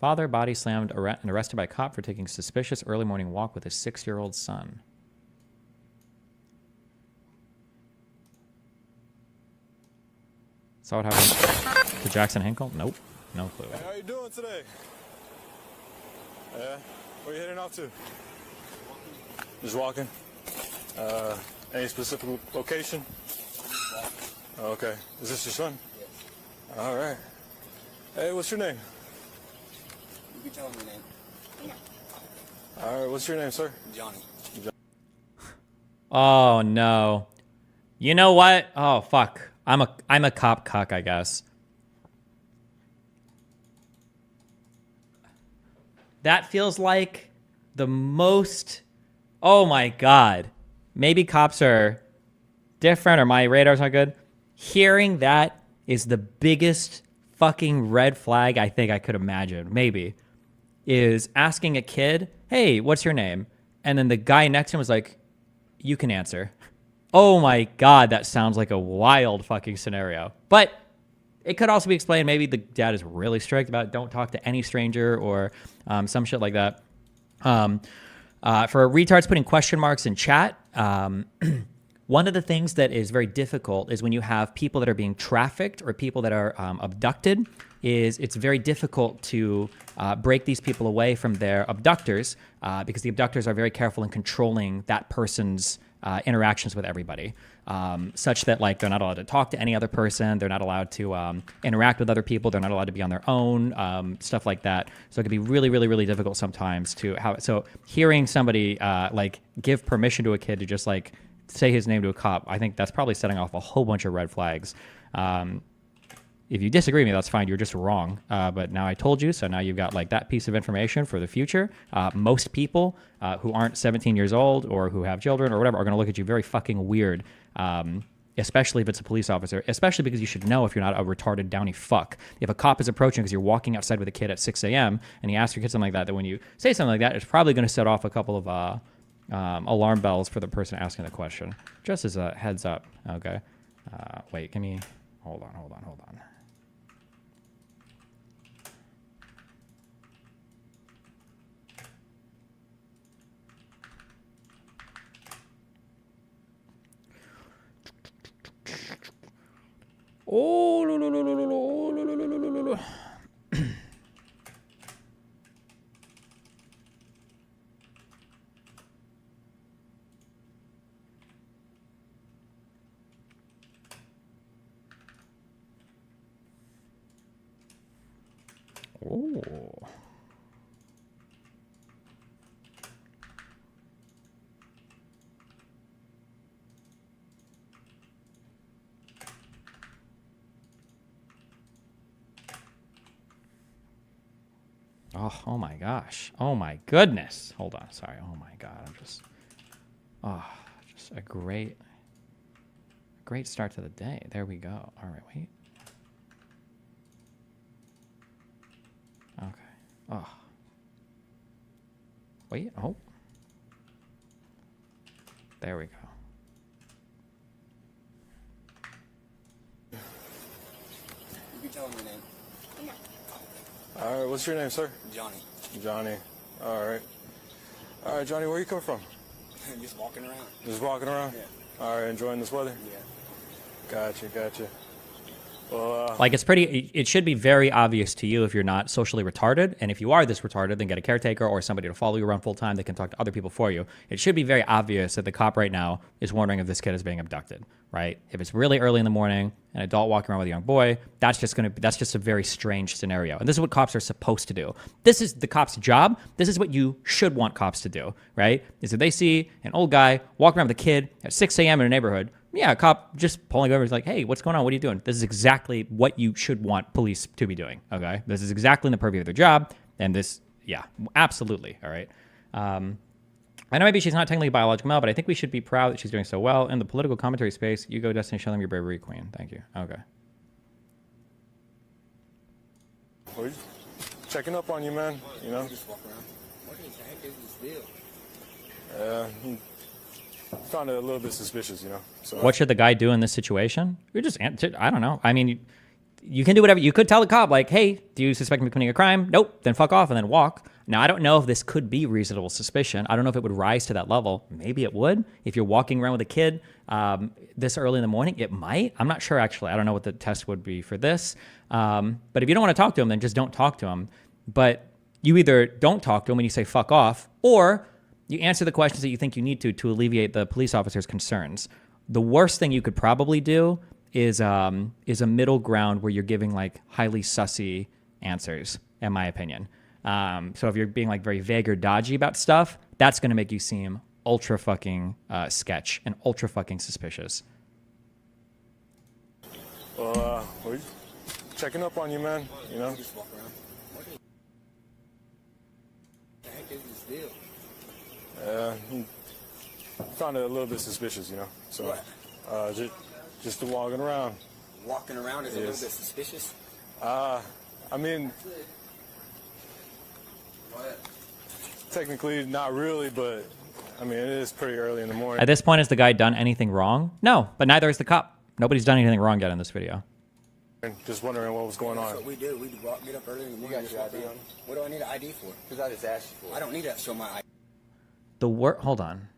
Father body slammed and arrested by cop for taking suspicious early morning walk with his 6-year-old son. Saw what happened to Jackson Hinkle? Nope. No clue. Hey, how you doing today? Yeah. Where you heading off to? Just walking. Any specific location? Okay. Is this your son? Yes. All right. Hey, what's your name? You can tell him your name. All right. What's your name, sir? Johnny. Oh no. You know what? Oh fuck. I'm a cop cuck, I guess. That feels like the most... Oh my god. Maybe cops are different or my radar's not good. Hearing that is the biggest fucking red flag I think I could imagine. Maybe. Is asking a kid, hey, what's your name? And then the guy next to him was like, you can answer. Oh my god, that sounds like a wild fucking scenario. But it could also be explained, maybe the dad is really strict about don't talk to any stranger or some shit like that. For retards putting question marks in chat, one of the things that is very difficult is when you have people that are being trafficked or people that are abducted, is it's very difficult to break these people away from their abductors because the abductors are very careful in controlling that person's interactions with everybody, such that like they're not allowed to talk to any other person, they're not allowed to interact with other people, they're not allowed to be on their own, stuff like that. So it can be really, really, really difficult sometimes to have. So hearing somebody like give permission to a kid to just like say his name to a cop, I think that's probably setting off a whole bunch of red flags. If you disagree with me, that's fine. You're just wrong. But now I told you, so now you've got like that piece of information for the future. Most people who aren't 17 years old or who have children or whatever are going to look at you very fucking weird, especially if it's a police officer, especially because you should know if you're not a retarded downy fuck. If a cop is approaching because you're walking outside with a kid at 6 a.m. and he asks your kid something like that, that when you say something like that, it's probably going to set off a couple of alarm bells for the person asking the question. Just as a heads up, okay? Wait, give me... Hold on. Oh, oh. Oh my gosh. Oh my goodness. Hold on. Sorry. Oh my god. I'm just a great start to the day. There we go. All right, wait. Okay. Oh. Wait. Oh. There we go. You can tell him your name. All right. What's your name, sir? Johnny. Johnny. All right. All right, Johnny. Where you coming from? Just walking around. Just walking around? Yeah. All right. Enjoying this weather? Yeah. Gotcha. Well, like it should be very obvious to you if you're not socially retarded, and if you are this retarded, then get a caretaker or somebody to follow you around full time that can talk to other people for you. It should be very obvious that the cop right now is wondering if this kid is being abducted, right? If it's really early in the morning, an adult walking around with a young boy, that's just a very strange scenario. And this is what cops are supposed to do. This is the cop's job. This is what you should want cops to do, right? Is if they see an old guy walking around with a kid at 6 a.m. in a neighborhood, yeah, a cop just pulling over is like, hey, what's going on? What are you doing? This is exactly what you should want police to be doing, okay? This is exactly in the purview of their job, and this, yeah, absolutely, all right? I know maybe she's not technically a biological male, but I think we should be proud that she's doing so well. In the political commentary space, you go, Destiny, show them your bravery, queen. Thank you. Okay. we're checking up on you, man. You know? Just walk around. What the heck is this deal? Found it a little bit suspicious, you know. So What should the guy do in this situation? I don't know. I mean, you can do whatever. You could tell the cop, like, hey, do you suspect me of committing a crime? Nope. Then fuck off and then walk. Now, I don't know if this could be reasonable suspicion. I don't know if it would rise to that level. Maybe it would. If you're walking around with a kid this early in the morning, it might. I'm not sure, actually. I don't know what the test would be for this. But if you don't want to talk to him, then just don't talk to him. But you either don't talk to him when you say fuck off, or you answer the questions that you think you need to alleviate the police officer's concerns. The worst thing you could probably do is a middle ground where you're giving like highly sussy answers, in my opinion. So if you're being like very vague or dodgy about stuff, that's going to make you seem ultra fucking sketch and ultra fucking suspicious. Well, we're checking up on you, man. You know. Just walk around. What the heck is this deal? He found it a little bit suspicious, you know. So, What? just the walking around. Walking around is a Yes. little bit suspicious. I mean, What? technically not really, but I mean it is pretty early in the morning. At this point, has the guy done anything wrong? No, but neither has the cop. Nobody's done anything wrong yet in this video. Just wondering what was going That's on. what we do. We get up early in the morning. got your just walk ID around. on? What do I need an ID for? Because I just asked you for I it. don't need to show my ID. Hold on.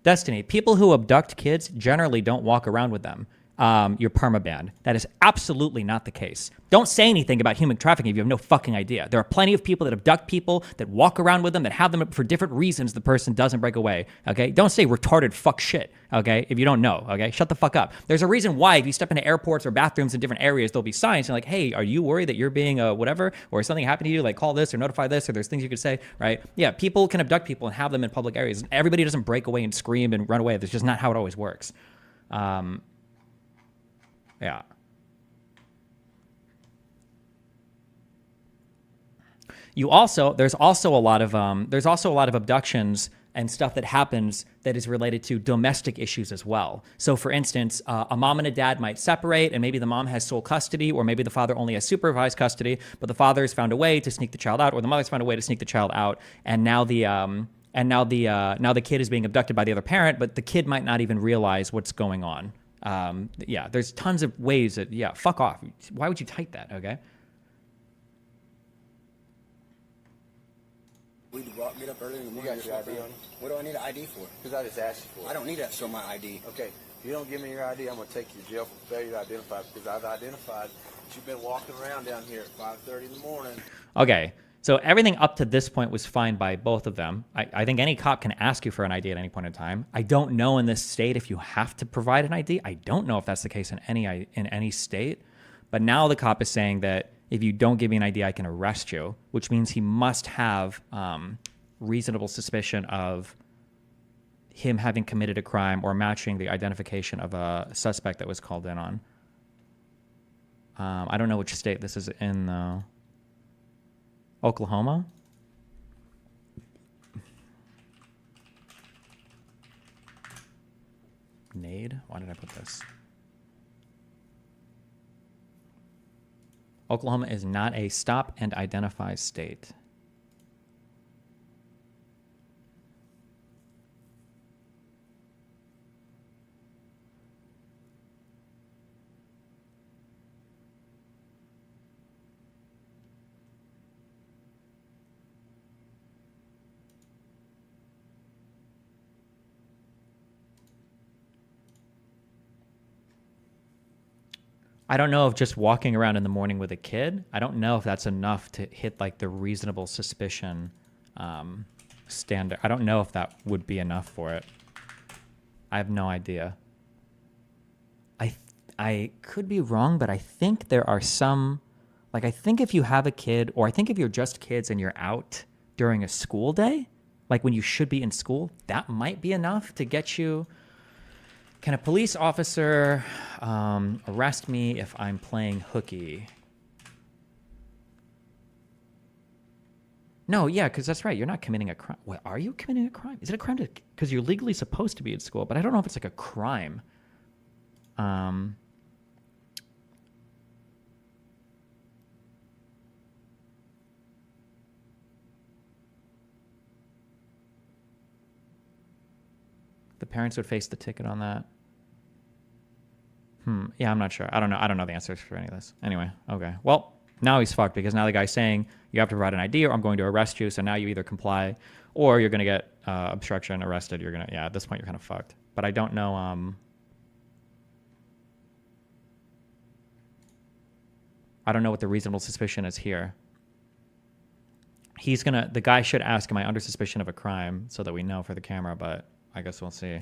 Destiny, people who abduct kids generally don't walk around with them. You're permabanned. That is absolutely not the case. Don't say anything about human trafficking if you have no fucking idea. There are plenty of people that abduct people, that walk around with them, that have them for different reasons the person doesn't break away, okay? Don't say retarded fuck shit, okay, if you don't know, okay? Shut the fuck up. There's a reason why if you step into airports or bathrooms in different areas, there'll be signs like, hey, are you worried that you're being whatever, or something happened to you, like call this or notify this, or there's things you could say, right? Yeah, people can abduct people and have them in public areas. Everybody doesn't break away and scream and run away. That's just not how it always works. Yeah. There's also a lot of abductions and stuff that happens that is related to domestic issues as well. So for instance, a mom and a dad might separate and maybe the mom has sole custody or maybe the father only has supervised custody, but the father's found a way to sneak the child out or the mother's found a way to sneak the child out and now the kid is being abducted by the other parent, but the kid might not even realize what's going on. Yeah, there's tons of ways that, yeah, fuck off. Why would you type that, okay? We get up early in the morning. got just your walk ID around. on? What do I need an ID for? Because I just asked you for I it. don't need to show my ID. Okay, if you don't give me your ID, I'm going to take you to jail for failure to identify because I've identified that you've been walking around down here at 5:30 in the morning. Okay, so everything up to this point was fine by both of them. I think any cop can ask you for an ID at any point in time. I don't know in this state if you have to provide an ID. I don't know if that's the case in any state. But now the cop is saying that if you don't give me an ID, I can arrest you, which means he must have reasonable suspicion of him having committed a crime or matching the identification of a suspect that was called in on. I don't know which state this is in, though. Oklahoma? Nade? Why did I put this? Oklahoma is not a stop and identify state. I don't know if just walking around in the morning with a kid, I don't know if that's enough to hit like the reasonable suspicion standard. I don't know if that would be enough for it. I have no idea. I could be wrong, but I think there are some, like I think if you have a kid, or I think if you're just kids and you're out during a school day, like when you should be in school, that might be enough to get you. Can a police officer arrest me if I'm playing hooky? No, yeah, because that's right. You're not committing a crime. What, are you committing a crime? Is it a crime to, because you're legally supposed to be in school, but I don't know if it's like a crime. The parents would face the ticket on that. Yeah, I'm not sure. I don't know. I don't know the answers for any of this. Anyway, okay. Well, now he's fucked because now the guy's saying you have to provide an ID or I'm going to arrest you. So now you either comply or you're going to get obstruction, arrested. You're going to, yeah, at this point you're kind of fucked. But I don't know. I don't know what the reasonable suspicion is here. The guy should ask, am I under suspicion of a crime so that we know for the camera, but I guess we'll see.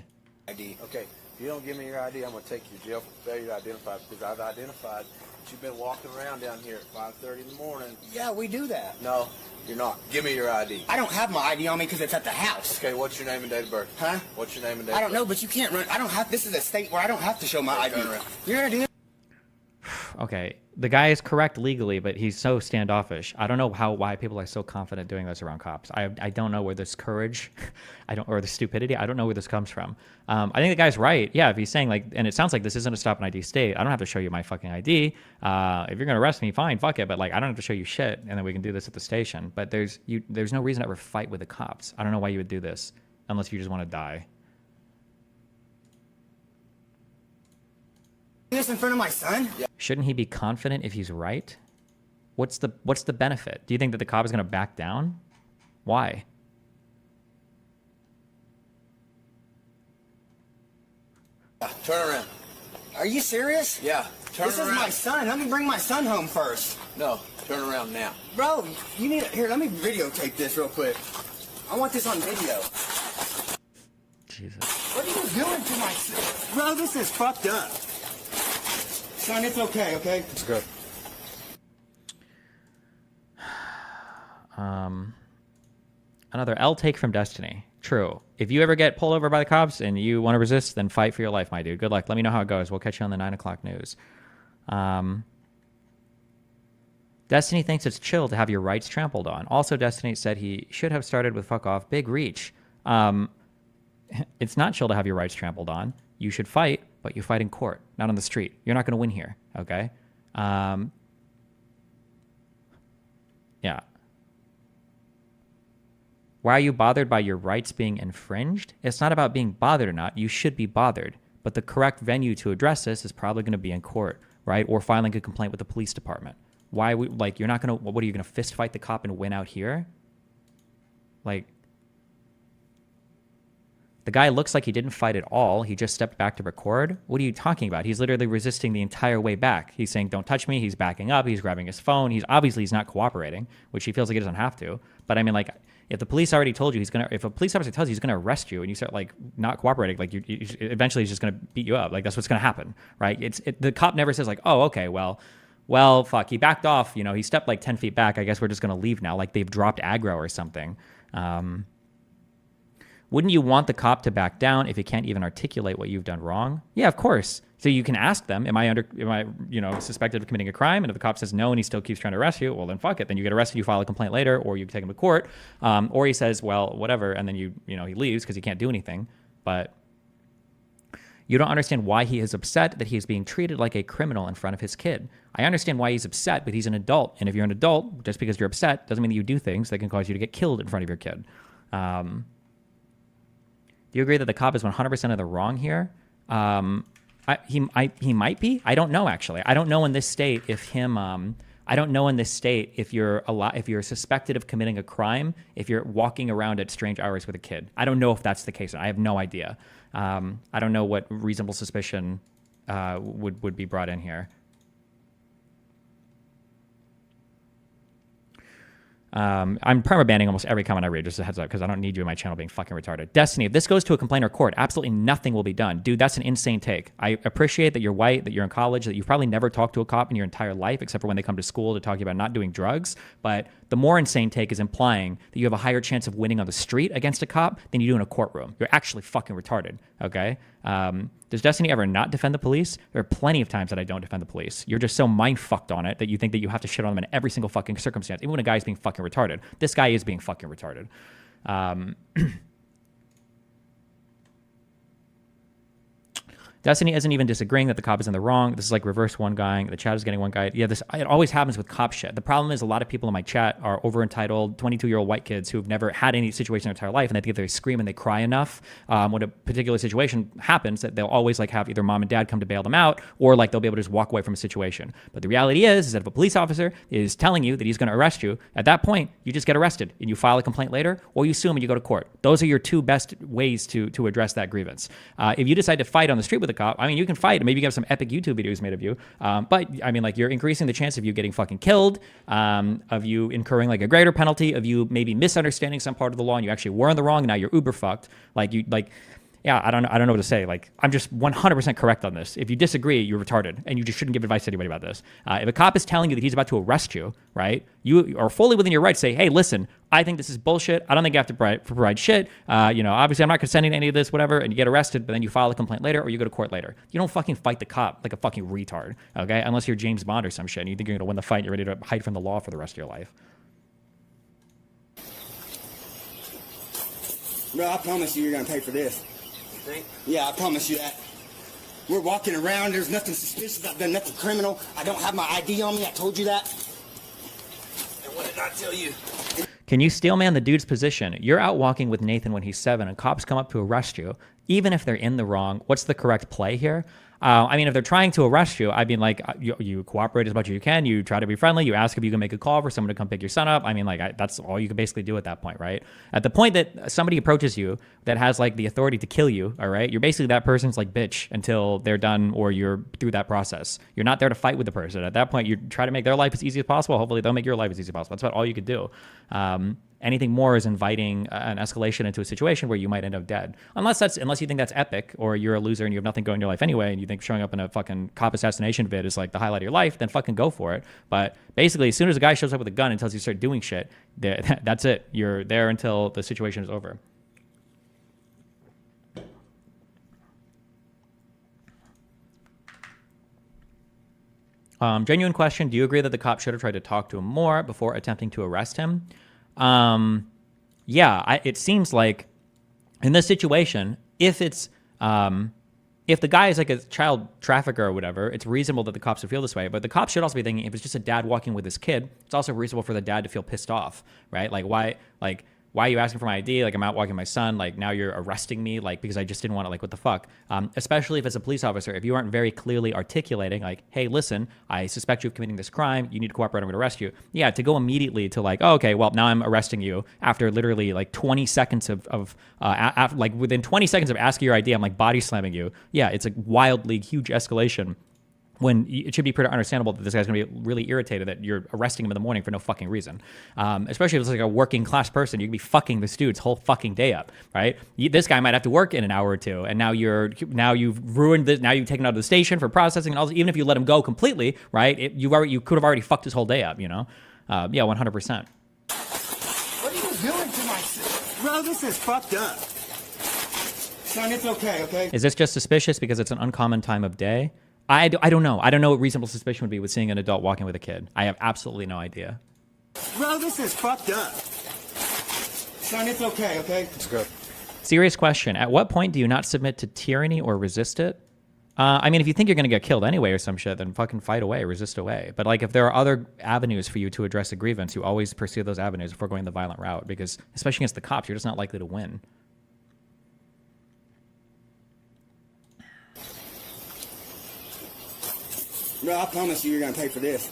ID. Okay. If you don't give me your ID, I'm going to take you to jail for failure to identify because I've identified that you've been walking around down here at 5:30 in the morning. Yeah, we do that. No, you're not. Give me your ID. I don't have my ID on me because it's at the house. Okay, what's your name and date of birth? Huh? What's your name and date I of don't birth? know, but you can't run. I don't have. This is a state where I don't have to show my ID. turn around. Your ID. Okay, the guy is correct legally, but he's so standoffish. I don't know why people are so confident doing this around cops. I don't know where this courage, or the stupidity. I don't know where this comes from. I think the guy's right. Yeah, if he's saying like, and it sounds like this isn't a stop and ID state. I don't have to show you my fucking ID. If you're gonna arrest me, fine, fuck it. But like, I don't have to show you shit, and then we can do this at the station. But there's no reason to ever fight with the cops. I don't know why you would do this unless you just want to die. This in front of my son? Yeah. Shouldn't he be confident if he's right? What's the benefit? Do you think that the cop is going to back down? Why? Turn around. Are you serious? Yeah, turn This around. is my son. Let me bring my son home first. No, turn around now. Bro, you need here. Let me videotape this real quick. I want this on video. Jesus. What are you doing to my son? Bro, this is fucked up. Son, it's okay, okay? It's good. Another L take from Destiny. True. If you ever get pulled over by the cops and you want to resist, then fight for your life, my dude. Good luck. Let me know how it goes. We'll catch you on the 9 o'clock news. Destiny thinks it's chill to have your rights trampled on. Also, Destiny said he should have started with fuck off. Big reach. It's not chill to have your rights trampled on. You should fight, but you fight in court, not on the street. You're not going to win here, okay? Yeah. Why are you bothered by your rights being infringed? It's not about being bothered or not. You should be bothered. But the correct venue to address this is probably going to be in court, right? Or filing a complaint with the police department. You're not going to, what are you going to fist fight the cop and win out here? Like, the guy looks like he didn't fight at all. He just stepped back to record. What are you talking about? He's literally resisting the entire way back. He's saying, don't touch me. He's backing up. He's grabbing his phone. He's not cooperating, which he feels like he doesn't have to. But I mean, like, if the police already told you if a police officer tells you he's going to arrest you and you start like not cooperating, like you eventually he's just going to beat you up. Like that's what's going to happen, right? The cop never says like, oh, okay, well, fuck, he backed off. You know, he stepped like 10 feet back. I guess we're just going to leave now. Like they've dropped aggro or something. Wouldn't you want the cop to back down if you can't even articulate what you've done wrong? Yeah, of course. So you can ask them, am I suspected of committing a crime? And if the cop says no and he still keeps trying to arrest you, well then fuck it. Then you get arrested, you file a complaint later, or you take him to court. Or he says, well, whatever, and then he leaves because he can't do anything. But you don't understand why he is upset that he is being treated like a criminal in front of his kid. I understand why he's upset, but he's an adult. And if you're an adult, just because you're upset doesn't mean that you do things that can cause you to get killed in front of your kid. Do you agree that the cop is 100% of the wrong here? He might be. I don't know, actually. I don't know in this state if you're suspected of committing a crime, if you're walking around at strange hours with a kid. I don't know if that's the case. I have no idea. I don't know what reasonable suspicion would be brought in here. I'm perma-banning almost every comment I read, just a heads up, because I don't need you in my channel being fucking retarded. Destiny, if this goes to a complaint or court, absolutely nothing will be done. Dude, that's an insane take. I appreciate that you're white, that you're in college, that you've probably never talked to a cop in your entire life, except for when they come to school to talk to you about not doing drugs. But the more insane take is implying that you have a higher chance of winning on the street against a cop than you do in a courtroom. You're actually fucking retarded, okay? Does Destiny ever not defend the police? There are plenty of times that I don't defend the police. You're just so mind-fucked on it that you think that you have to shit on them in every single fucking circumstance, even when a guy's being fucking retarded. This guy is being fucking retarded. Destiny isn't even disagreeing that the cop is in the wrong. This is like reverse one guy. The chat is getting one guy. Yeah, it always happens with cop shit. The problem is a lot of people in my chat are over entitled 22-year-old white kids who have never had any situation in their entire life, and they think if they scream and they cry enough when a particular situation happens, that they'll always like have either mom and dad come to bail them out, or like they'll be able to just walk away from a situation. But the reality is that if a police officer is telling you that he's going to arrest you, at that point you just get arrested and you file a complaint later, or you sue him and you go to court. Those are your two best ways to address that grievance. If you decide to fight on the street with a cop, I mean, you can fight and maybe you can have some epic YouTube videos made of you. But I mean, like, you're increasing the chance of you getting fucking killed, of you incurring like a greater penalty, of you maybe misunderstanding some part of the law and you actually were in the wrong and now you're uber fucked. Yeah, I don't know what to say. Like, I'm just 100% correct on this. If you disagree, you're retarded, and you just shouldn't give advice to anybody about this. If a cop is telling you that he's about to arrest you, right, you are fully within your right to say, hey, listen, I think this is bullshit. I don't think I have to provide shit. Obviously, I'm not consenting to any of this, whatever, and you get arrested, but then you file a complaint later or you go to court later. You don't fucking fight the cop like a fucking retard, okay? Unless you're James Bond or some shit, and you think you're going to win the fight and you're ready to hide from the law for the rest of your life. Bro, I promise you're gonna pay for this. Think? Yeah, I promise you that. We're walking around, there's nothing suspicious, I've done nothing criminal. I don't have my ID on me, I told you that. And what did I tell you? Can you steelman the dude's position? You're out walking with Nathan when he's 7 and cops come up to arrest you. Even if they're in the wrong, what's the correct play here? I mean, if they're trying to arrest you, I'd be like, you cooperate as much as you can. You try to be friendly. You ask if you can make a call for someone to come pick your son up. I mean, like, that's all you can basically do at that point, right? At the point that somebody approaches you that has like the authority to kill you, all right, you're basically that person's like bitch until they're done or you're through that process. You're not there to fight with the person. At that point, you try to make their life as easy as possible. Hopefully, they'll make your life as easy as possible. That's about all you could do. Anything more is inviting an escalation into a situation where you might end up dead. Unless you think that's epic, or you're a loser and you have nothing going in your life anyway, and you think showing up in a fucking cop assassination vid is like the highlight of your life, then fucking go for it. But basically, as soon as a guy shows up with a gun and tells you to start doing shit, that's it. You're there until the situation is over. Genuine question. Do you agree that the cop should have tried to talk to him more before attempting to arrest him? It seems like in this situation, if the guy is like a child trafficker or whatever, it's reasonable that the cops would feel this way. But the cops should also be thinking, if it's just a dad walking with his kid, it's also reasonable for the dad to feel pissed off, right? Like, why are you asking for my ID? Like, I'm out walking with my son. Like, now you're arresting me, like, because I just didn't want to, like, what the fuck? Especially if it's a police officer, if you aren't very clearly articulating, like, hey, listen, I suspect you of committing this crime. You need to cooperate. I'm going to arrest you. Yeah, to go immediately to like, oh, okay, well, now I'm arresting you after literally like 20 seconds like within 20 seconds of asking your ID, I'm like body slamming you. Yeah, it's a wildly huge escalation. When it should be pretty understandable that this guy's going to be really irritated that you're arresting him in the morning for no fucking reason. Especially if it's like a working class person, you can be fucking this dude's whole fucking day up, right? This guy might have to work in an hour or two, and now you've ruined this. Now you've taken him out of the station for processing, and also even if you let him go completely, right? You could have already fucked his whole day up, you know? 100%. What are you doing to my son? Bro, this is fucked up. Son, it's okay? Is this just suspicious because it's an uncommon time of day? I don't know. I don't know what reasonable suspicion would be with seeing an adult walking with a kid. I have absolutely no idea. Bro, this is fucked up. Son, it's okay? It's good. Serious question. At what point do you not submit to tyranny or resist it? I mean, if you think you're going to get killed anyway or some shit, then fucking fight away, resist away. But like, if there are other avenues for you to address a grievance, you always pursue those avenues before going the violent route, because especially against the cops, you're just not likely to win. Bro, I promise you're gonna pay for this.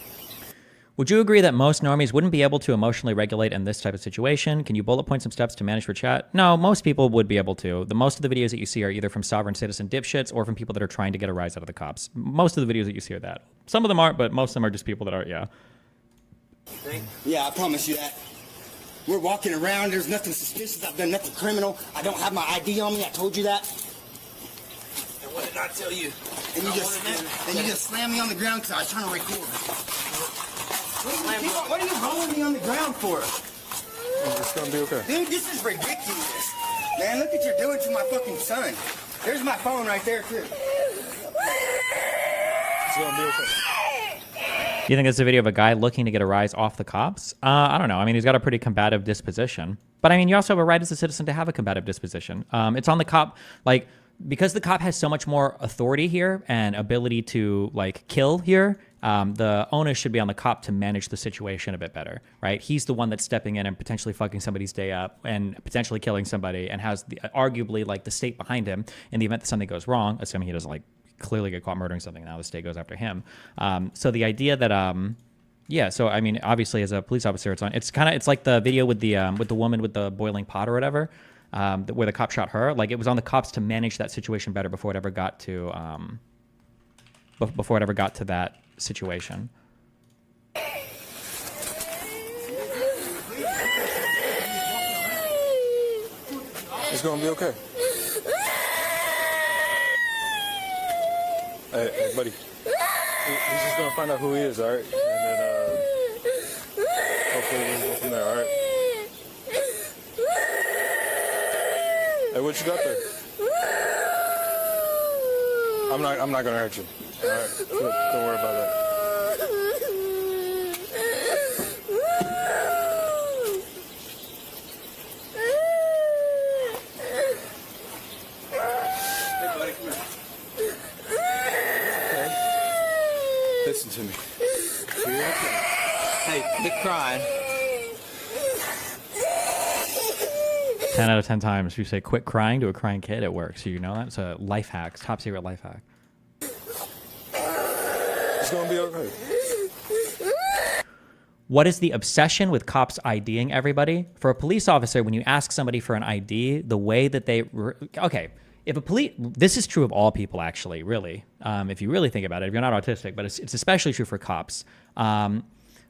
Would you agree that most normies wouldn't be able to emotionally regulate in this type of situation? Can you bullet point some steps to manage for chat? No, most people would be able to. Most of the videos that you see are either from sovereign citizen dipshits or from people that are trying to get a rise out of the cops. Most of the videos that you see are that. Some of them aren't, but most of them are just people that are, yeah. Yeah, I promise you that. We're walking around, there's nothing suspicious, I've done nothing criminal. I don't have my ID on me, I told you that. And what did I tell you? And you just slammed me on the ground because I was trying to record. What are you rolling me on the ground for? It's gonna be okay. Dude, this is ridiculous. Man, look what you're doing to my fucking son. There's my phone right there, too. It's gonna be okay. You think it's a video of a guy looking to get a rise off the cops? I don't know. I mean, he's got a pretty combative disposition. But I mean, you also have a right as a citizen to have a combative disposition. It's on the cop, like, because the cop has so much more authority here and ability to like kill here, the onus should be on the cop to manage the situation a bit better, right? He's the one that's stepping in and potentially fucking somebody's day up and potentially killing somebody, and has arguably like the state behind him in the event that something goes wrong, assuming he doesn't like clearly get caught murdering something. Now the state goes after him. So the idea that yeah, so I mean, obviously as a police officer, it's like the video with the woman with the boiling pot or whatever. Where the cop shot her, like it was on the cops to manage that situation better before it ever got to that situation. It's gonna be okay. Hey, buddy. He's just gonna find out who he is, all right? And then hopefully we'll go from there, all right? Hey, what you got there? I'm not gonna hurt you. All right, don't worry about that. Hey, buddy, come here. Okay. Listen to me. You're okay. Hey, quit crying. 10 out of 10 times, if you say quit crying to a crying kid, it works. You know that? It's a life hack. It's top secret life hack. It's going to be okay. What is the obsession with cops IDing everybody? For a police officer, when you ask somebody for an ID, the way that they... if a police... This is true of all people, actually, really. If you really think about it, if you're not autistic, but it's especially true for cops.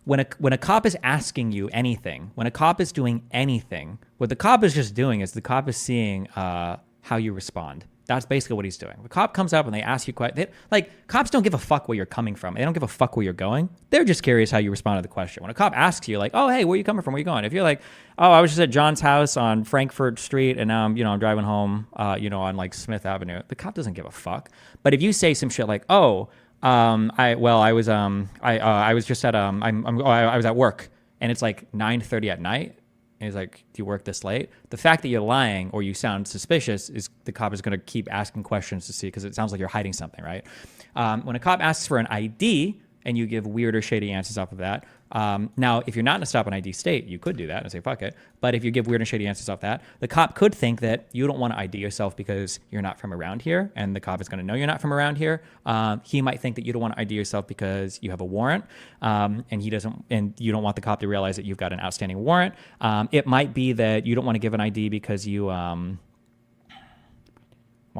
When a cop is asking you anything, when a cop is doing anything, what the cop is just doing is the cop is seeing how you respond. That's basically what he's doing. The cop comes up and they ask you questions. Like, cops don't give a fuck where you're coming from. They don't give a fuck where you're going. They're just curious how you respond to the question. When a cop asks you, like, oh, hey, where are you coming from? Where are you going? If you're like, oh, I was just at John's house on Frankfurt Street and now I'm driving home, on like Smith Avenue. The cop doesn't give a fuck. But if you say some shit like, oh, I was at work and it's like 9:30 at night. And he's like, do you work this late? The fact that you're lying or you sound suspicious is the cop is going to keep asking questions to see, because it sounds like you're hiding something, right? When a cop asks for an ID and you give weird or shady answers off of that. Now, if you're not in a stop and ID state, you could do that and say, fuck it. But if you give weird and shady answers off that, the cop could think that you don't want to ID yourself because you're not from around here, and the cop is going to know you're not from around here. He might think that you don't want to ID yourself because you have a warrant, and you don't want the cop to realize that you've got an outstanding warrant. It might be that you don't want to give an ID because you, why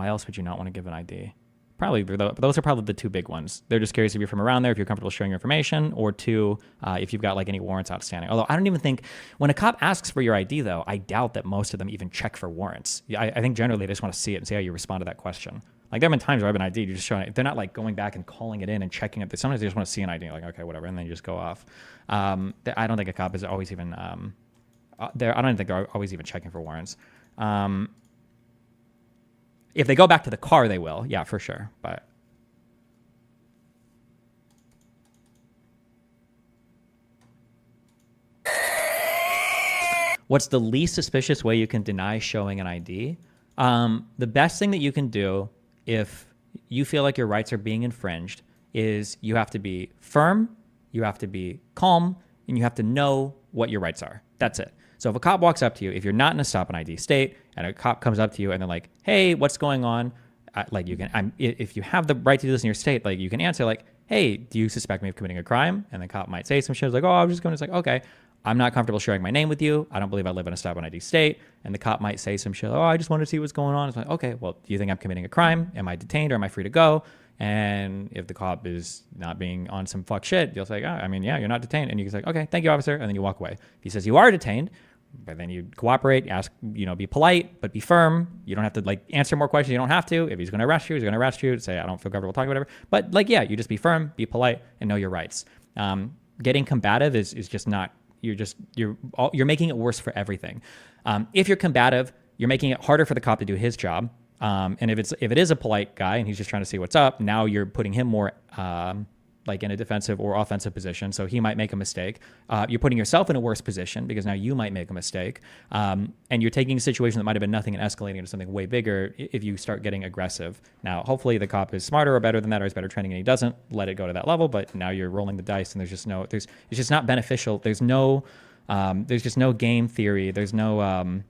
else would you not want to give an ID? Probably, those are probably the two big ones. They're just curious if you're from around there, if you're comfortable sharing your information, or two, if you've got like any warrants outstanding. Although I don't even think, when a cop asks for your ID though, I doubt that most of them even check for warrants. I think generally they just want to see it and see how you respond to that question. Like there have been times where I've been ID'd, you're just showing it. They're not like going back and calling it in and checking it. Sometimes they just want to see an ID, like, okay, whatever, and then you just go off. I don't think a cop is always even, I don't think they're always even checking for warrants. If they go back to the car, they will. Yeah, for sure. But what's the least suspicious way you can deny showing an ID? The best thing that you can do if you feel like your rights are being infringed is you have to be firm, you have to be calm, and you have to know what your rights are. That's it. So if a cop walks up to you, if you're not in a stop and ID state, and a cop comes up to you and they're like, "Hey, what's going on?" If you have the right to do this in your state, like you can answer like, "Hey, do you suspect me of committing a crime?" And the cop might say some shit like, "Oh, I was just going to," it's like, "Okay, I'm not comfortable sharing my name with you. I don't believe I live in a stop and ID state." And the cop might say some shit, "Oh, I just wanted to see what's going on." It's like, "Okay, well, do you think I'm committing a crime? Am I detained or am I free to go?" And if the cop is not being on some fuck shit, you'll say, "Yeah, you're not detained." And you can say, "Okay, thank you, officer." And then you walk away. If he says you are detained, but then you cooperate, ask, be polite, but be firm. You don't have to like answer more questions. You don't have to. If he's going to arrest you, he's going to arrest you. Say, "I don't feel comfortable talking, whatever." But like, yeah, you just be firm, be polite, and know your rights. Getting combative is just not. You're making it worse for everything. If you're combative, you're making it harder for the cop to do his job. And if it is a polite guy and he's just trying to see what's up, now you're putting him more like in a defensive or offensive position. So he might make a mistake. You're putting yourself in a worse position because now you might make a mistake. And you're taking a situation that might have been nothing and escalating into something way bigger if you start getting aggressive. Now, hopefully the cop is smarter or better than that or has better training and he doesn't let it go to that level. But now you're rolling the dice and it's just not beneficial. There's just no game theory. There's no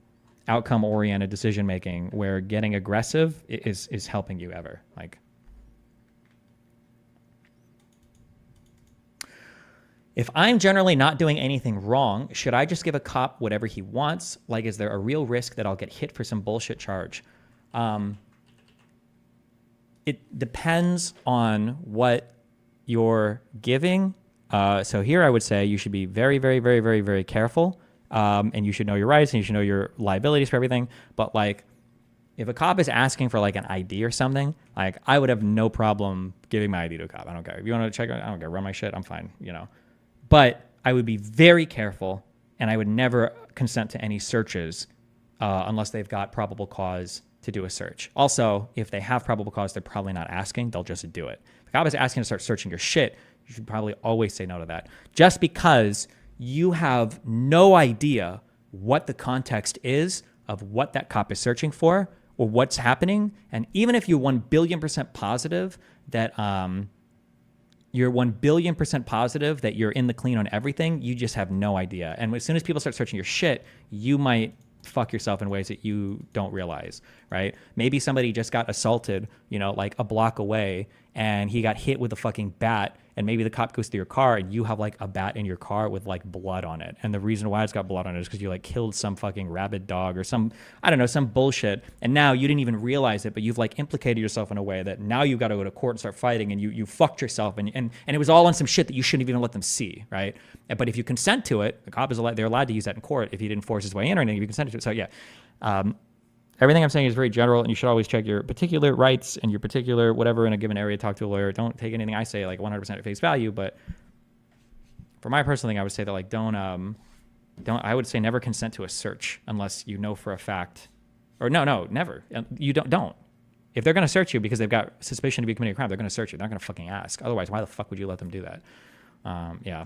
outcome-oriented decision-making where getting aggressive is helping you ever. Like, if I'm generally not doing anything wrong, should I just give a cop whatever he wants? Like, is there a real risk that I'll get hit for some bullshit charge? It depends on what you're giving. So here I would say you should be very, very, very, very, very careful. And you should know your rights and you should know your liabilities for everything. But like, if a cop is asking for like an ID or something, like I would have no problem giving my ID to a cop. I don't care. If you want to check, I don't care. Run my shit. I'm fine. But I would be very careful and I would never consent to any searches unless they've got probable cause to do a search. Also, if they have probable cause, they're probably not asking. They'll just do it. If the cop is asking to start searching your shit, you should probably always say no to that. Just because you have no idea what the context is of what that cop is searching for or what's happening. And even if you're 1,000,000,000% positive that you're 1,000,000,000% positive that you're in the clean on everything, you just have no idea. And as soon as people start searching your shit, you might fuck yourself in ways that you don't realize, right? Maybe somebody just got assaulted, like a block away and he got hit with a fucking bat and maybe the cop goes to your car and you have like a bat in your car with like blood on it. And the reason why it's got blood on it is because you like killed some fucking rabid dog or some bullshit. And now you didn't even realize it, but you've like implicated yourself in a way that now you've got to go to court and start fighting and you fucked yourself and it was all on some shit that you shouldn't even let them see, right? But if you consent to it, the cop they're allowed to use that in court if he didn't force his way in or anything, if you consented to it. So yeah, everything I'm saying is very general, and you should always check your particular rights and your particular whatever in a given area. Talk to a lawyer. Don't take anything I say like 100% at face value. But for my personal thing, I would say that like don't. I would say never consent to a search unless you know for a fact, or no, never. You don't. If they're going to search you because they've got suspicion to be committing a crime, they're going to search you. They're not going to fucking ask. Otherwise, why the fuck would you let them do that? Yeah.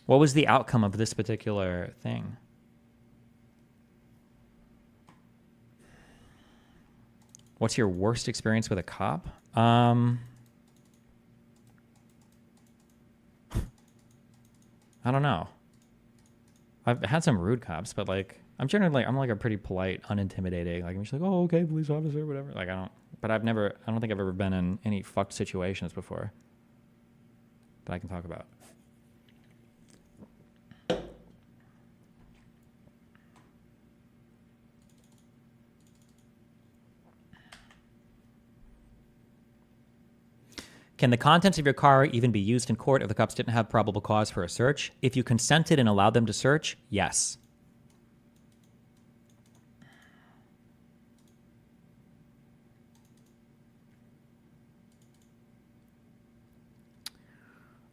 What was the outcome of this particular thing? What's your worst experience with a cop? I don't know. I've had some rude cops, but like I'm like a pretty polite, unintimidating. Like I'm just like, oh, okay, police officer, whatever. Like I don't think I've ever been in any fucked situations before that I can talk about. Can the contents of your car even be used in court if the cops didn't have probable cause for a search? If you consented and allowed them to search, yes.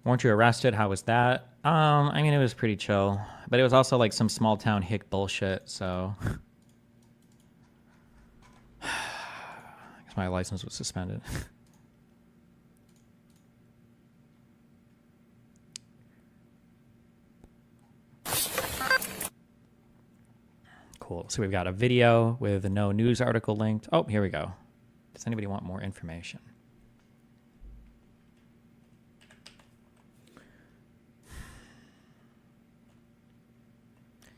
Weren't you arrested? How was that? I mean, it was pretty chill, but it was also like some small town hick bullshit, so I guess my license was suspended. Cool. So we've got a video with a no news article linked. Oh, here we go. Does anybody want more information?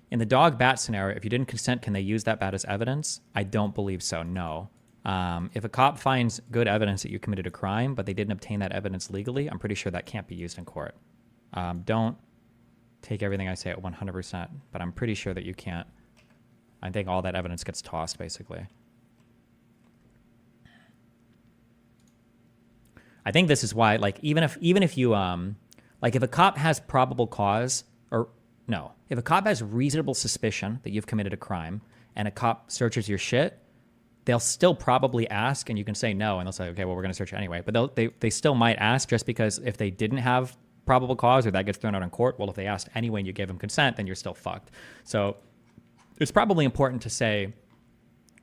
In the dog bat scenario, if you didn't consent, can they use that bat as evidence? I don't believe so, no. If a cop finds good evidence that you committed a crime, but they didn't obtain that evidence legally, I'm pretty sure that can't be used in court. Don't take everything I say at 100%, but I'm pretty sure that you can't. I think all that evidence gets tossed, basically. I think this is why, like, even if you, like, if a cop has probable cause, or no, if a cop has reasonable suspicion that you've committed a crime, and a cop searches your shit, they'll still probably ask, and you can say no, and they'll say, okay, well, we're going to search it anyway. But they still might ask, just because if they didn't have probable cause or that gets thrown out in court, well, if they asked anyway and you gave them consent, then you're still fucked. So it's probably important to say,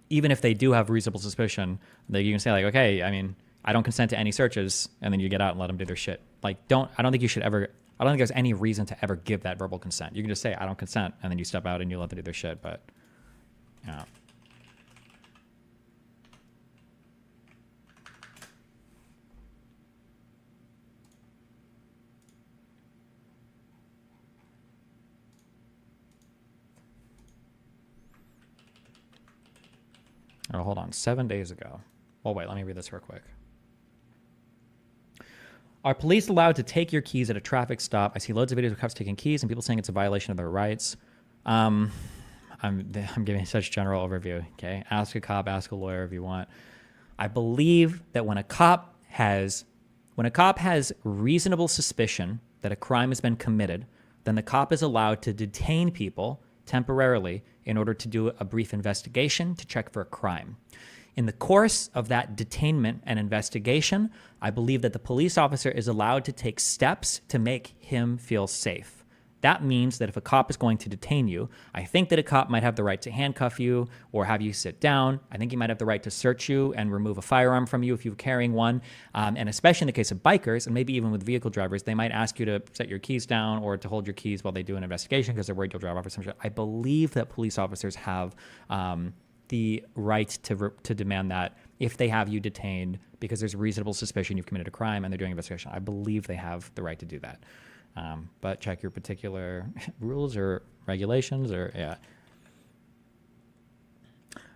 even if they do have reasonable suspicion, that you can say, like, okay, I mean, I don't consent to any searches, and then you get out and let them do their shit. Like, I don't think there's any reason to ever give that verbal consent. You can just say, I don't consent, and then you step out and you let them do their shit. But, yeah. Oh, hold on. 7 days ago. Oh, wait, let me read this real quick. Are police allowed to take your keys at a traffic stop? I see loads of videos of cops taking keys and people saying it's a violation of their rights. I'm giving such general overview, okay? Ask a cop, ask a lawyer if you want. I believe that when a cop has reasonable suspicion that a crime has been committed, then the cop is allowed to detain people temporarily in order to do a brief investigation to check for a crime. In the course of that detainment and investigation, I believe that the police officer is allowed to take steps to make him feel safe. That means that if a cop is going to detain you, I think that a cop might have the right to handcuff you or have you sit down. I think he might have the right to search you and remove a firearm from you if you're carrying one. And especially in the case of bikers, and maybe even with vehicle drivers, they might ask you to set your keys down or to hold your keys while they do an investigation because they're worried you'll drive off or some shit. I believe that police officers have the right to demand that if they have you detained because there's reasonable suspicion you've committed a crime and they're doing an investigation. I believe they have the right to do that. But check your particular rules or regulations or, yeah.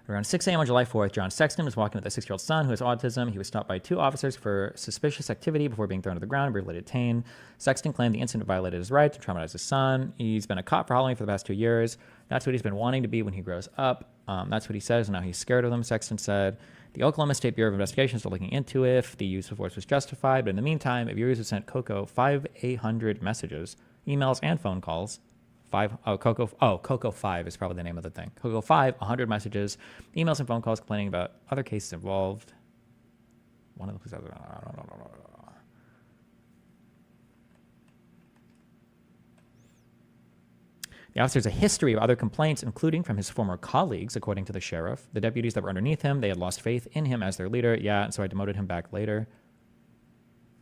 Around 6 a.m. on July 4th, John Sexton was walking with a 6-year-old son who has autism. He was stopped by 2 officers for suspicious activity before being thrown to the ground and briefly detained. Sexton claimed the incident violated his right to traumatize his son. He's been a cop for Halloween for the past 2 years. That's what he's been wanting to be when he grows up. That's what he says, and now he's scared of them, Sexton said. The Oklahoma State Bureau of Investigation is still looking into if the use of force was justified, but in the meantime, viewers have sent Coco 5,800 messages, emails, and phone calls. Coco 5 is probably the name of the thing. Coco 5, 100 messages, emails, and phone calls complaining about other cases involved. One of the police officers. The officer has a history of other complaints, including from his former colleagues, according to the sheriff. The deputies that were underneath him, they had lost faith in him as their leader. Yeah, and so I demoted him back later.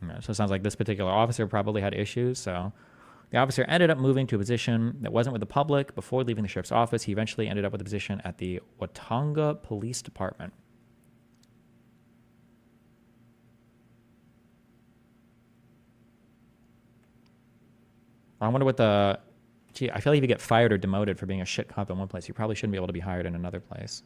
Yeah, so it sounds like this particular officer probably had issues. So the officer ended up moving to a position that wasn't with the public. Before leaving the sheriff's office, he eventually ended up with a position at the Watonga Police Department. I wonder what the... Gee, I feel like if you get fired or demoted for being a shit cop in one place, you probably shouldn't be able to be hired in another place.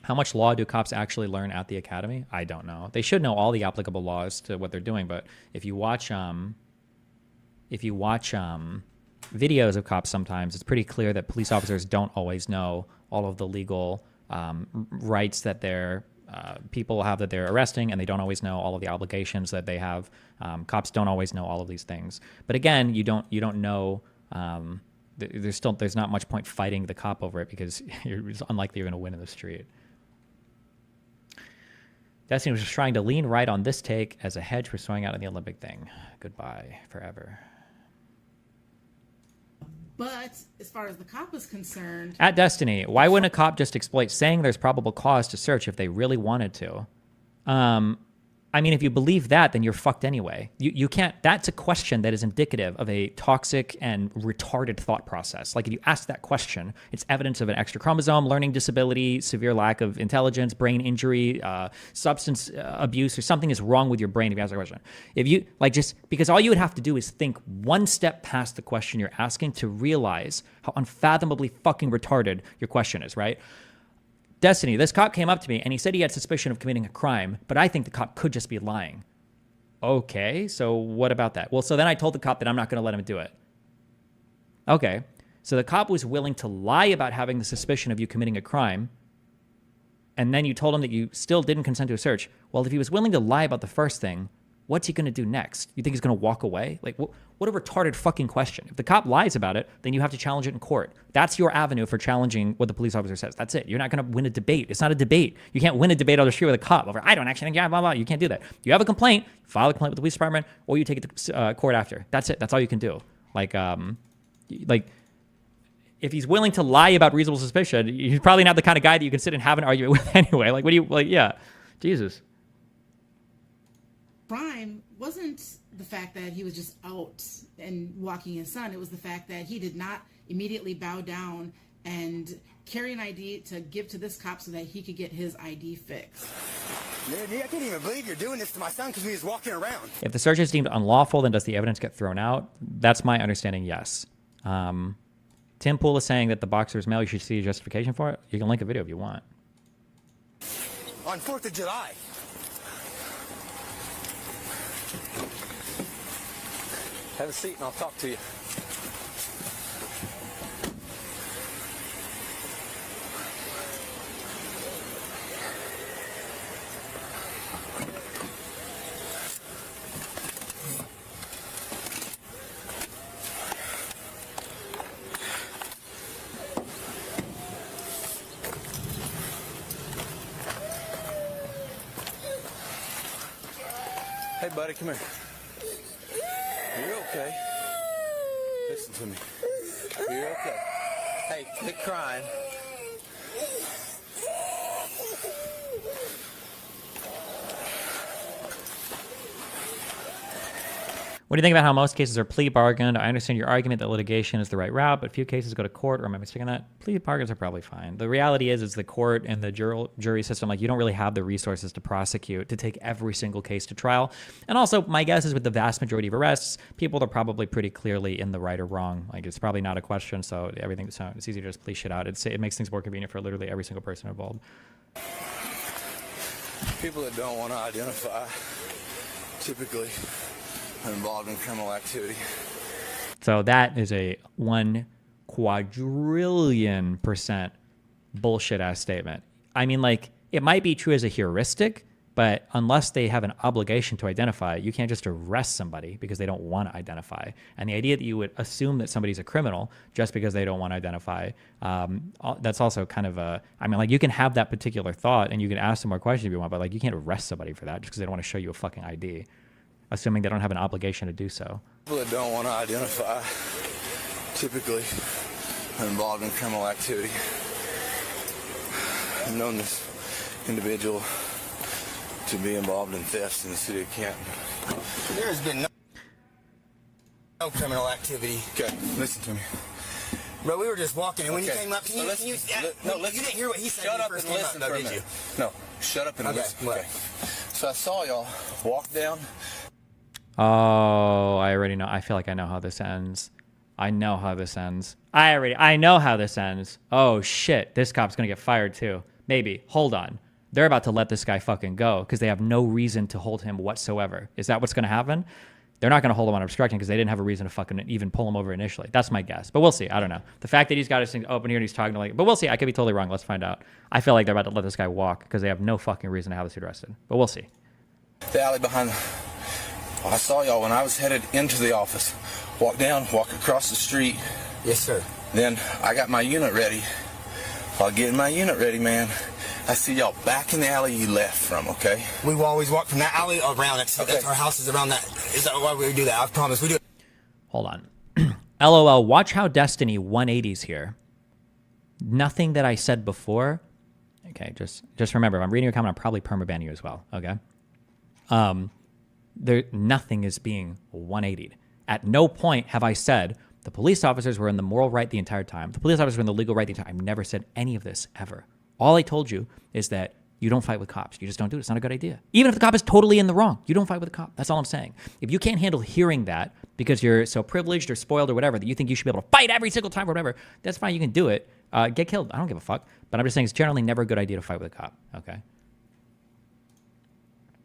How much law do cops actually learn at the academy? I don't know. They should know all the applicable laws to what they're doing, but if you watch videos of cops sometimes, it's pretty clear that police officers don't always know all of the legal rights that their people have that they're arresting, and they don't always know all of the obligations that they have. Cops don't always know all of these things. But again, you don't know. There's not much point fighting the cop over it because it's unlikely you're going to win in the street. Destiny was just trying to lean right on this take as a hedge for throwing out in the Olympic thing. Goodbye forever. But as far as the cop is concerned... At Destiny, why wouldn't a cop just exploit saying there's probable cause to search if they really wanted to? I mean, if you believe that, then you're fucked anyway. You can't... That's a question that is indicative of a toxic and retarded thought process. Like, if you ask that question, it's evidence of an extra chromosome, learning disability, severe lack of intelligence, brain injury, substance abuse, or something is wrong with your brain if you ask that question. If you... Like, just... Because all you would have to do is think one step past the question you're asking to realize how unfathomably fucking retarded your question is, right? Destiny, this cop came up to me and he said he had suspicion of committing a crime, but I think the cop could just be lying. Okay, so what about that? Well, so then I told the cop that I'm not going to let him do it. Okay, so the cop was willing to lie about having the suspicion of you committing a crime, and then you told him that you still didn't consent to a search. Well, if he was willing to lie about the first thing, what's he going to do next? You think he's going to walk away? Like, what a retarded fucking question. If the cop lies about it, then you have to challenge it in court. That's your avenue for challenging what the police officer says. That's it. You're not going to win a debate. It's not a debate. You can't win a debate on the street with a cop over, I don't actually think, yeah, blah, blah. You can't do that. You have a complaint, file a complaint with the police department, or you take it to court after. That's it. That's all you can do. Like, if he's willing to lie about reasonable suspicion, he's probably not the kind of guy that you can sit and have an argument with anyway. Like, what do you, like, yeah. Jesus. Crime wasn't the fact that he was just out and walking his son. It was the fact that he did not immediately bow down and carry an ID to give to this cop so that he could get his ID fixed. Dude, I can't even believe you're doing this to my son because he was walking around. If the search is deemed unlawful, then does the evidence get thrown out? That's my understanding, yes. Tim Pool is saying that the boxer's male, you should see a justification for it. You can link a video if you want. On 4th of July. Have a seat and I'll talk to you. Hey, buddy, come here. You're okay. Listen to me. You're okay. Hey, quit crying. What do you think about how most cases are plea bargained? I understand your argument that litigation is the right route, but few cases go to court, or am I mistaken that? Plea bargains are probably fine. The reality is the court and the jury system, like, you don't really have the resources to prosecute, to take every single case to trial. And also, my guess is with the vast majority of arrests, people are probably pretty clearly in the right or wrong. Like, it's probably not a question, so it's easy to just plea shit out. It makes things more convenient for literally every single person involved. People that don't want to identify typically are involved in criminal activity. So that is a 1 quadrillion% bullshit ass statement. I mean, like, it might be true as a heuristic, but unless they have an obligation to identify, you can't just arrest somebody because they don't want to identify. And the idea that you would assume that somebody's a criminal just because they don't want to identify, that's also kind of you can have that particular thought and you can ask some more questions if you want, but like, you can't arrest somebody for that just because they don't want to show you a fucking ID, assuming they don't have an obligation to do so. People that don't want to identify typically are involved in criminal activity. I've known this individual to be involved in thefts in the city of Canton. There has been no criminal activity. Okay, listen to me. Bro, we were just walking, and when Okay. you came up, you didn't hear what he said Shut when up you first and came listen up, for though, a did you? minute. No, shut up and Okay, listen. what? Okay. So I saw y'all walk down. Oh, I already know. I feel like I know how this ends. I know how this ends. Oh, shit. This cop's going to get fired, too. Maybe. Hold on. They're about to let this guy fucking go because they have no reason to hold him whatsoever. Is that what's going to happen? They're not going to hold him on obstruction because they didn't have a reason to fucking even pull him over initially. That's my guess. But we'll see. I don't know. The fact that he's got his thing open here and he's talking to but we'll see. I could be totally wrong. Let's find out. I feel like they're about to let this guy walk because they have no fucking reason to have this dude arrested. But we'll see. The alley behind I saw y'all when I was headed into the office. Walk down, walk across the street. Yes, sir. Then I got my unit ready. While getting my unit ready, man, I see y'all back in the alley you left from, okay? We will always walk from that alley around it. Okay. That's our house is around that. Is that why we do that? I promise. We do it. Hold on. LOL, watch how Destiny 180s here. Nothing that I said before. Okay, just remember, if I'm reading your comment, I'm probably permabanning you as well, okay? Nothing is being 180'd. At no point have I said the police officers were in the moral right the entire time. The police officers were in the legal right the entire time. I've never said any of this, ever. All I told you is that you don't fight with cops. You just don't do it. It's not a good idea. Even if the cop is totally in the wrong, you don't fight with a cop. That's all I'm saying. If you can't handle hearing that because you're so privileged or spoiled or whatever that you think you should be able to fight every single time or whatever, that's fine. You can do it. Get killed. I don't give a fuck. But I'm just saying it's generally never a good idea to fight with a cop. Okay?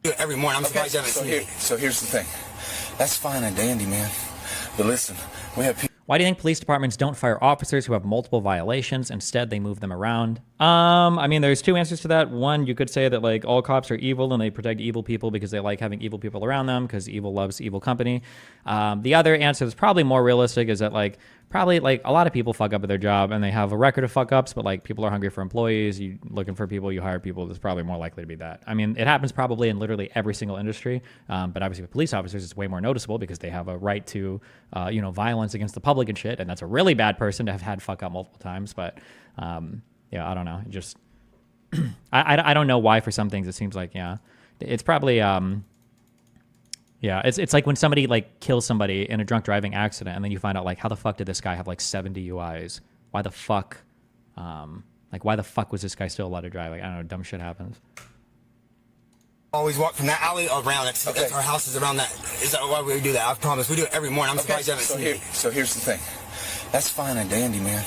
Do it every morning. I'm surprised you haven't seen me. So here's the thing. That's fine and dandy, man. But listen, we have people. Why do you think police departments don't fire officers who have multiple violations? Instead, they move them around. I mean, there's two answers to that. One, you could say that like all cops are evil and they protect evil people because they like having evil people around them because evil loves evil company. The other answer that's probably more realistic is that like probably like a lot of people fuck up at their job and they have a record of fuck ups, but like people are hungry for employees. You looking for people, you hire people. There's probably more likely to be that. I mean, it happens probably in literally every single industry, but obviously with police officers, it's way more noticeable because they have a right to, violence against the public and shit, and that's a really bad person to have had fuck up multiple times. But yeah, I don't know. It just, I don't know why for some things it seems like, it's probably, it's like when somebody like kills somebody in a drunk driving accident and then you find out like, how the fuck did this guy have like 7 DUIs? Why the fuck, why the fuck was this guy still allowed to drive? Like, I don't know, dumb shit happens. Always walk from that alley around it. So that's our house is around that. Is that why we do that? I promise. We do it every morning. I'm surprised you haven't seen me. So here's the thing. That's fine and dandy, man.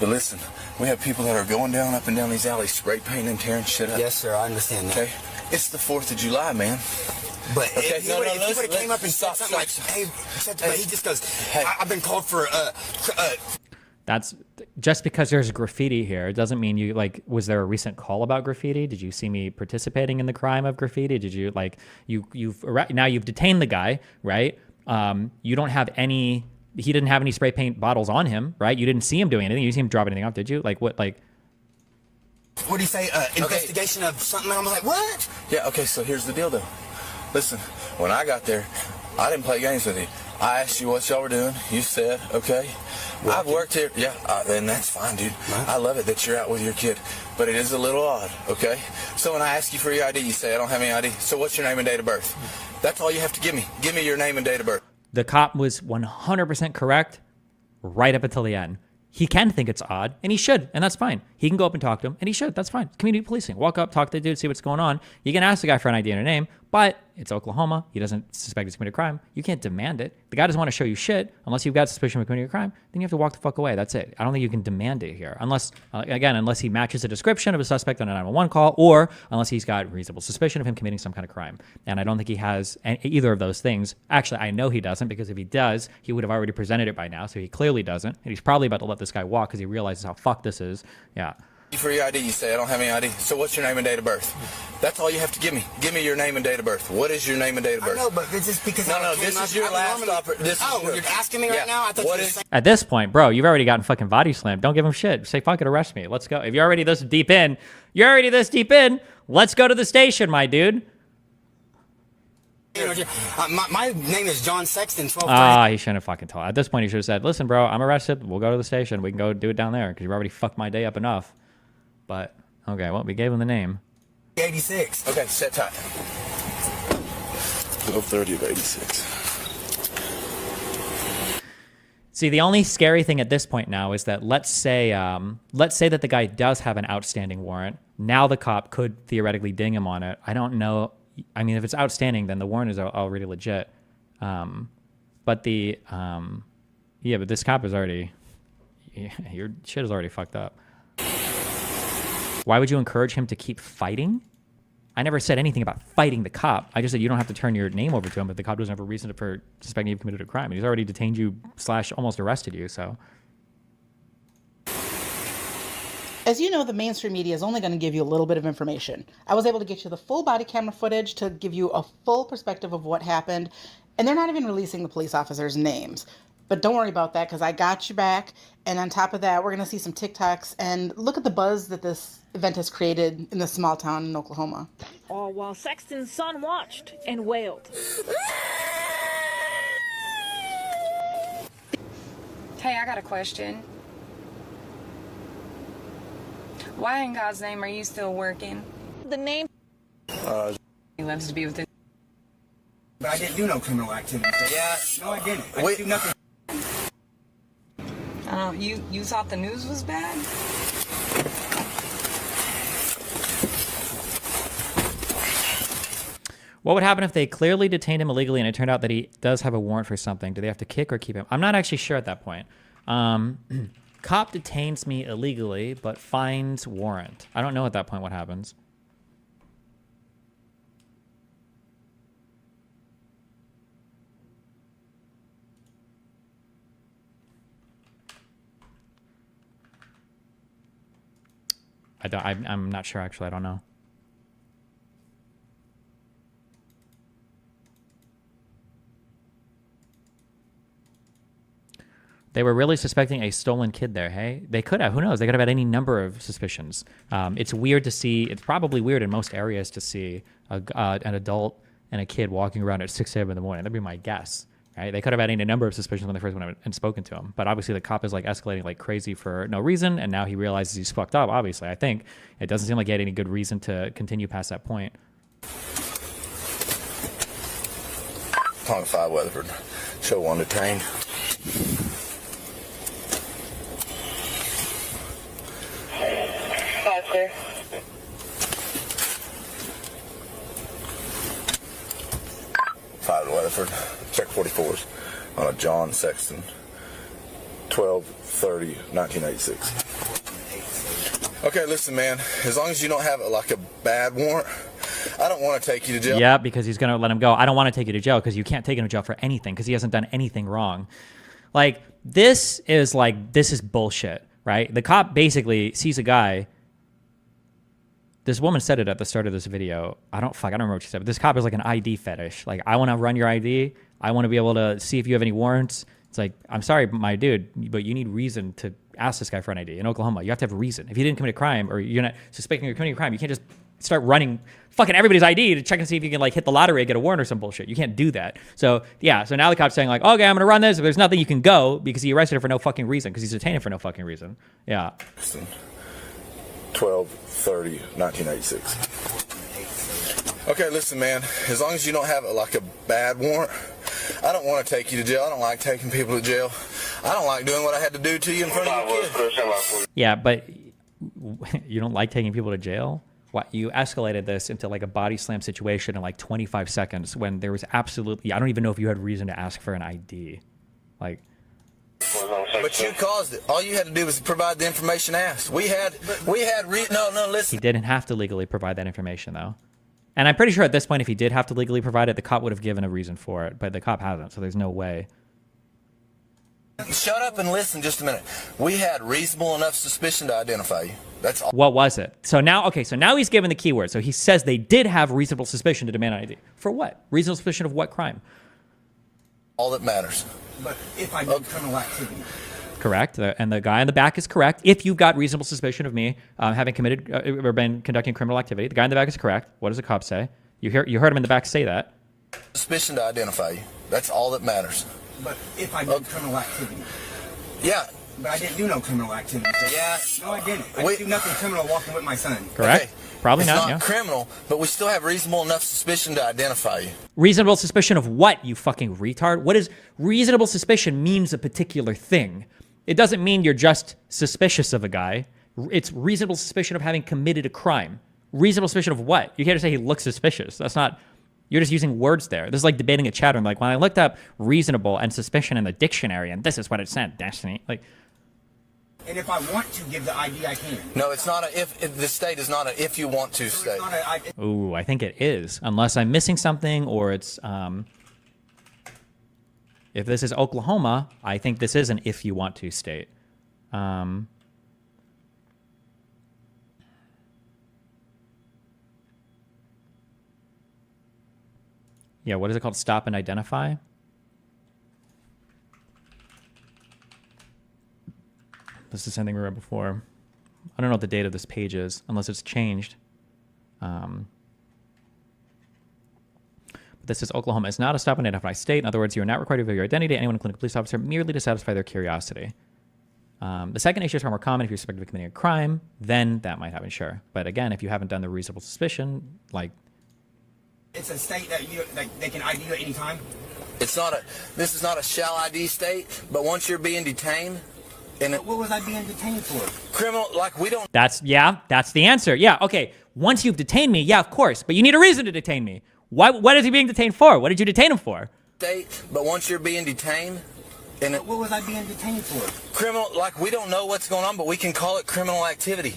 But listen, we have people that are going down up and down these alleys, spray painting and tearing shit up. Yes, sir. I understand that. Okay? It's the 4th of July, man. But Okay, if he would have came up and said something like, hey, but he just goes, hey, I've been called for, That's just because there's graffiti here. It doesn't mean you like, was there a recent call about graffiti? Did you see me participating in the crime of graffiti? Did you like, now you've detained the guy, right? You don't have any, he didn't have any spray paint bottles on him, right? You didn't see him doing anything. You didn't see him drop anything off, did you? Like what, like. What do you say? Investigation of something? I'm like, what? Yeah, okay, so here's the deal, though. Listen, when I got there, I didn't play games with you. I asked you what y'all were doing. You said, okay. I've worked here. Yeah, and that's fine, dude. I love it that you're out with your kid. But it is a little odd, okay? So when I ask you for your ID, you say, I don't have any ID. So what's your name and date of birth? That's all you have to give me. Give me your name and date of birth. The cop was 100% correct right up until the end. He can think it's odd, and he should, and that's fine. He can go up and talk to him, and he should. That's fine. Community policing. Walk up, talk to the dude, see what's going on. You can ask the guy for an ID and a name, but it's Oklahoma. He doesn't suspect he's committed a crime. You can't demand it. The guy doesn't want to show you shit unless you've got suspicion of committing a crime. Then you have to walk the fuck away. That's it. I don't think you can demand it here, unless he matches a description of a suspect on a 911 call, or unless he's got reasonable suspicion of him committing some kind of crime. And I don't think he has either of those things. Actually, I know he doesn't, because if he does, he would have already presented it by now. So he clearly doesn't, and he's probably about to let this guy walk because he realizes how fucked this is. Yeah. For your ID, you say, I don't have any ID. So what's your name and date of birth? That's all you have to give me. Give me your name and date of birth. What is your name and date of birth? I know, but it's just because this is your last opportunity. You're asking me right now? I thought you were saying. At this point, bro, you've already gotten fucking body slammed. Don't give him shit. Say, fuck it, arrest me. Let's go. If you're already this deep in, let's go to the station, my dude. My name is John Sexton, 12. He shouldn't have fucking told. At this point, he should have said, listen, bro, I'm arrested. We'll go to the station. We can go do it down there because you've already fucked my day up enough. But, okay, well, we gave him the name. 86. Okay, set time. 12:30 of 86. See, the only scary thing at this point now is that let's say that the guy does have an outstanding warrant. Now the cop could theoretically ding him on it. I don't know. I mean, if it's outstanding, then the warrant is already legit. But this cop is already, your shit is already fucked up. Why would you encourage him to keep fighting? I never said anything about fighting the cop. I just said you don't have to turn your name over to him if the cop doesn't have a reason for suspecting you've committed a crime. He's already detained you / almost arrested you, so. As you know, the mainstream media is only going to give you a little bit of information. I was able to get you the full body camera footage to give you a full perspective of what happened, and they're not even releasing the police officers' names. But don't worry about that, because I got you back. And on top of that, we're going to see some TikToks and look at the buzz that this event has created in this small town in Oklahoma. All while Sexton's son watched and wailed. Hey, I got a question. Why in God's name are you still working? The name. He loves to be with his. But I didn't do no criminal activity. Yeah, no, I didn't. I didn't do nothing. Oh, you thought the news was bad? What would happen if they clearly detained him illegally and it turned out that he does have a warrant for something? Do they have to kick or keep him? I'm not actually sure at that point. Cop detains me illegally, but finds warrant. I don't know at that point what happens. I'm not sure, actually. I don't know. They were really suspecting a stolen kid there, hey? They could have. Who knows? They could have had any number of suspicions. It's weird to see. It's probably weird in most areas to see an adult and a kid walking around at 6 a.m. in the morning. That'd be my guess, right? They could have had any number of suspicions when they first went out and spoken to him. But obviously the cop is like escalating like crazy for no reason, and now he realizes he's fucked up, obviously. I think it doesn't seem like he had any good reason to continue past that point. Tongue 5 Weatherford. Show 1 detained. Sir. 5 Weatherford. Check 44s on a John Sexton. 12/30/1986. Okay, listen, man. As long as you don't have like a bad warrant, I don't want to take you to jail. Yeah, because he's going to let him go. I don't want to take you to jail because you can't take him to jail for anything because he hasn't done anything wrong. Like, this is bullshit, right? The cop basically sees a guy. This woman said it at the start of this video. I don't remember what she said, but this cop is like an ID fetish. Like, I want to run your ID. I want to be able to see if you have any warrants. It's like, I'm sorry, my dude, but you need reason to ask this guy for an ID. In Oklahoma, you have to have a reason. If you didn't commit a crime or you're not suspecting you're committing a crime, you can't just start running fucking everybody's ID to check and see if you can like hit the lottery and get a warrant or some bullshit. You can't do that. So yeah, so now the cop's saying like, okay, I'm gonna run this. If there's nothing, you can go because he arrested him for no fucking reason because he's detained for no fucking reason. Yeah. 12/30/1986. Okay, listen, man. As long as you don't have like a bad warrant, I don't want to take you to jail. I don't like taking people to jail. I don't like doing what I had to do to you in front of your kids. Yeah, but you don't like taking people to jail? What, you escalated this into like a body slam situation in like 25 seconds when there was absolutely, I don't even know if you had reason to ask for an ID. Like, but you caused it. All you had to do was provide the information asked. Listen. He didn't have to legally provide that information though. And I'm pretty sure at this point, if he did have to legally provide it, the cop would have given a reason for it, but the cop hasn't, so there's no way. Shut up and listen just a minute. We had reasonable enough suspicion to identify you. That's all. What was it? So now he's given the keyword. So he says they did have reasonable suspicion to demand an ID. For what? Reasonable suspicion of what crime? All that matters. But if I do criminal activity. Correct. And the guy in the back is correct. If you've got reasonable suspicion of me having committed or been conducting criminal activity, the guy in the back is correct. What does the cop say? You heard him in the back say that. Suspicion to identify you. That's all that matters. But if I do criminal activity. Yeah. But I didn't do no criminal activity. So yeah. No, I didn't. I didn't do nothing criminal walking with my son. Correct. Okay. Probably it's not. Not criminal, but we still have reasonable enough suspicion to identify you. Reasonable suspicion of what, you fucking retard? What is reasonable suspicion means a particular thing. It doesn't mean you're just suspicious of a guy. It's reasonable suspicion of having committed a crime. Reasonable suspicion of what? You can't just say he looks suspicious. That's not, you're just using words there. This is like debating a chat room. Like when I looked up reasonable and suspicion in the dictionary and this is what it said, Destiny. Like, and if I want to give the ID, I can. No, it's not a if. The state is not a if you want to state. Ooh, I think it is. Unless I'm missing something or it's, if this is Oklahoma, I think this is an if you want to state. Yeah, what is it called? Stop and identify? This is the same thing we read before. I don't know what the date of this page is, unless it's changed. But this is Oklahoma. It's not a stop and identify state. In other words, you are not required to reveal your identity to anyone, including a police officer, merely to satisfy their curiosity. The second issue is far more common. If you're suspected of committing a crime, then that might happen, sure. But again, if you haven't done the reasonable suspicion, like... It's a state that they can ID you at any time? This is not a shall ID state, but once you're being detained... What was I being detained for? Criminal, like we don't... That's the answer. Yeah, okay. Once you've detained me, yeah, of course. But you need a reason to detain me. What is he being detained for? What did you detain him for? State, but once you're being detained... What was I being detained for? Criminal, like we don't know what's going on, but we can call it criminal activity.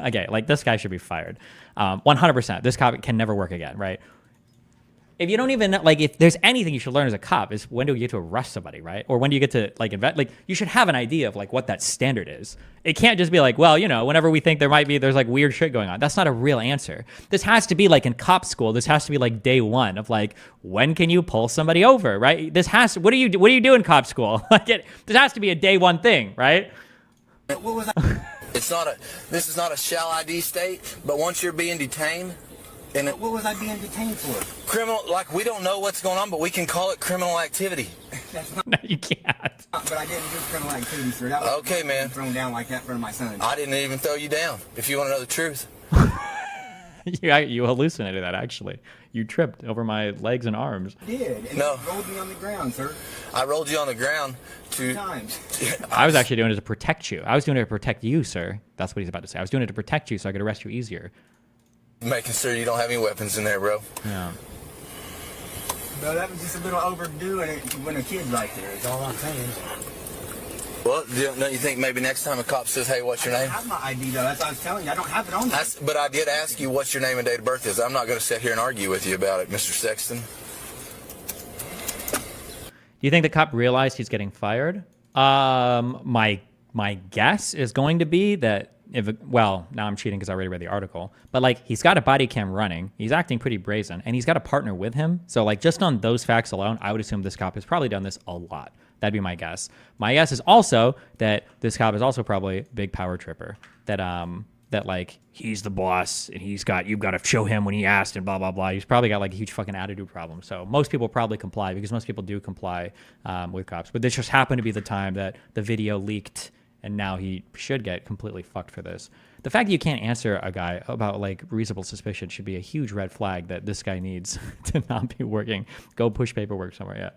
Okay, like this guy should be fired. 100%. This cop can never work again, right? if you don't even like, if there's anything you should learn as a cop is when do you get to arrest somebody, right? Or when do you get to like you should have an idea of like what that standard is. It can't just be like, well, you know, whenever we think there's like weird shit going on. That's not a real answer. This has to be like in cop school. This has to be like day one of like, when can you pull somebody over, right? What do you do in cop school? Like this has to be a day one thing, right? What was I? This is not a shall ID state, but once you're being detained, and What was I being detained for? criminal, like we don't know what's going on, but we can call it criminal activity. That's not. No, you can't. But I didn't do criminal activity, sir. That was Okay, man. Thrown down like that in front of my son. I didn't even throw you down. If you want to know the truth. You hallucinated that, actually. You tripped over my legs and arms. I did. And No. you rolled me on the ground, sir. I rolled you on the ground to. Times. I was actually doing it to protect you. I was doing it to protect you, sir. That's what he's about to say. I was doing it to protect you so I could arrest you easier. Making sure you don't have any weapons in there, bro. Yeah. But that was just a little overdoing it when a kid's right there. Is all I'm saying. Well, don't you think maybe next time a cop says, hey, what's your I name? don't have my ID though. That's what I was telling you. I don't have it on me. But I did ask you what your name and date of birth is. I'm not going to sit here and argue with you about it, Mr. Sexton. Do you think the cop realized he's getting fired? My guess is going to be that now I'm cheating because I already read the article, but like he's got a body cam running, he's acting pretty brazen, and he's got a partner with him. So like just on those facts alone, I would assume this cop has probably done this a lot. That'd be my guess. My guess is also that this cop is also probably a big power tripper. That like he's the boss and you've got to show him when he asked and blah blah blah. He's probably got like a huge fucking attitude problem. So most people probably comply because most people do comply with cops. But this just happened to be the time that the video leaked, and now he should get completely fucked for this. The fact that you can't answer a guy about like reasonable suspicion should be a huge red flag that this guy needs to not be working. Go push paperwork somewhere. Yeah.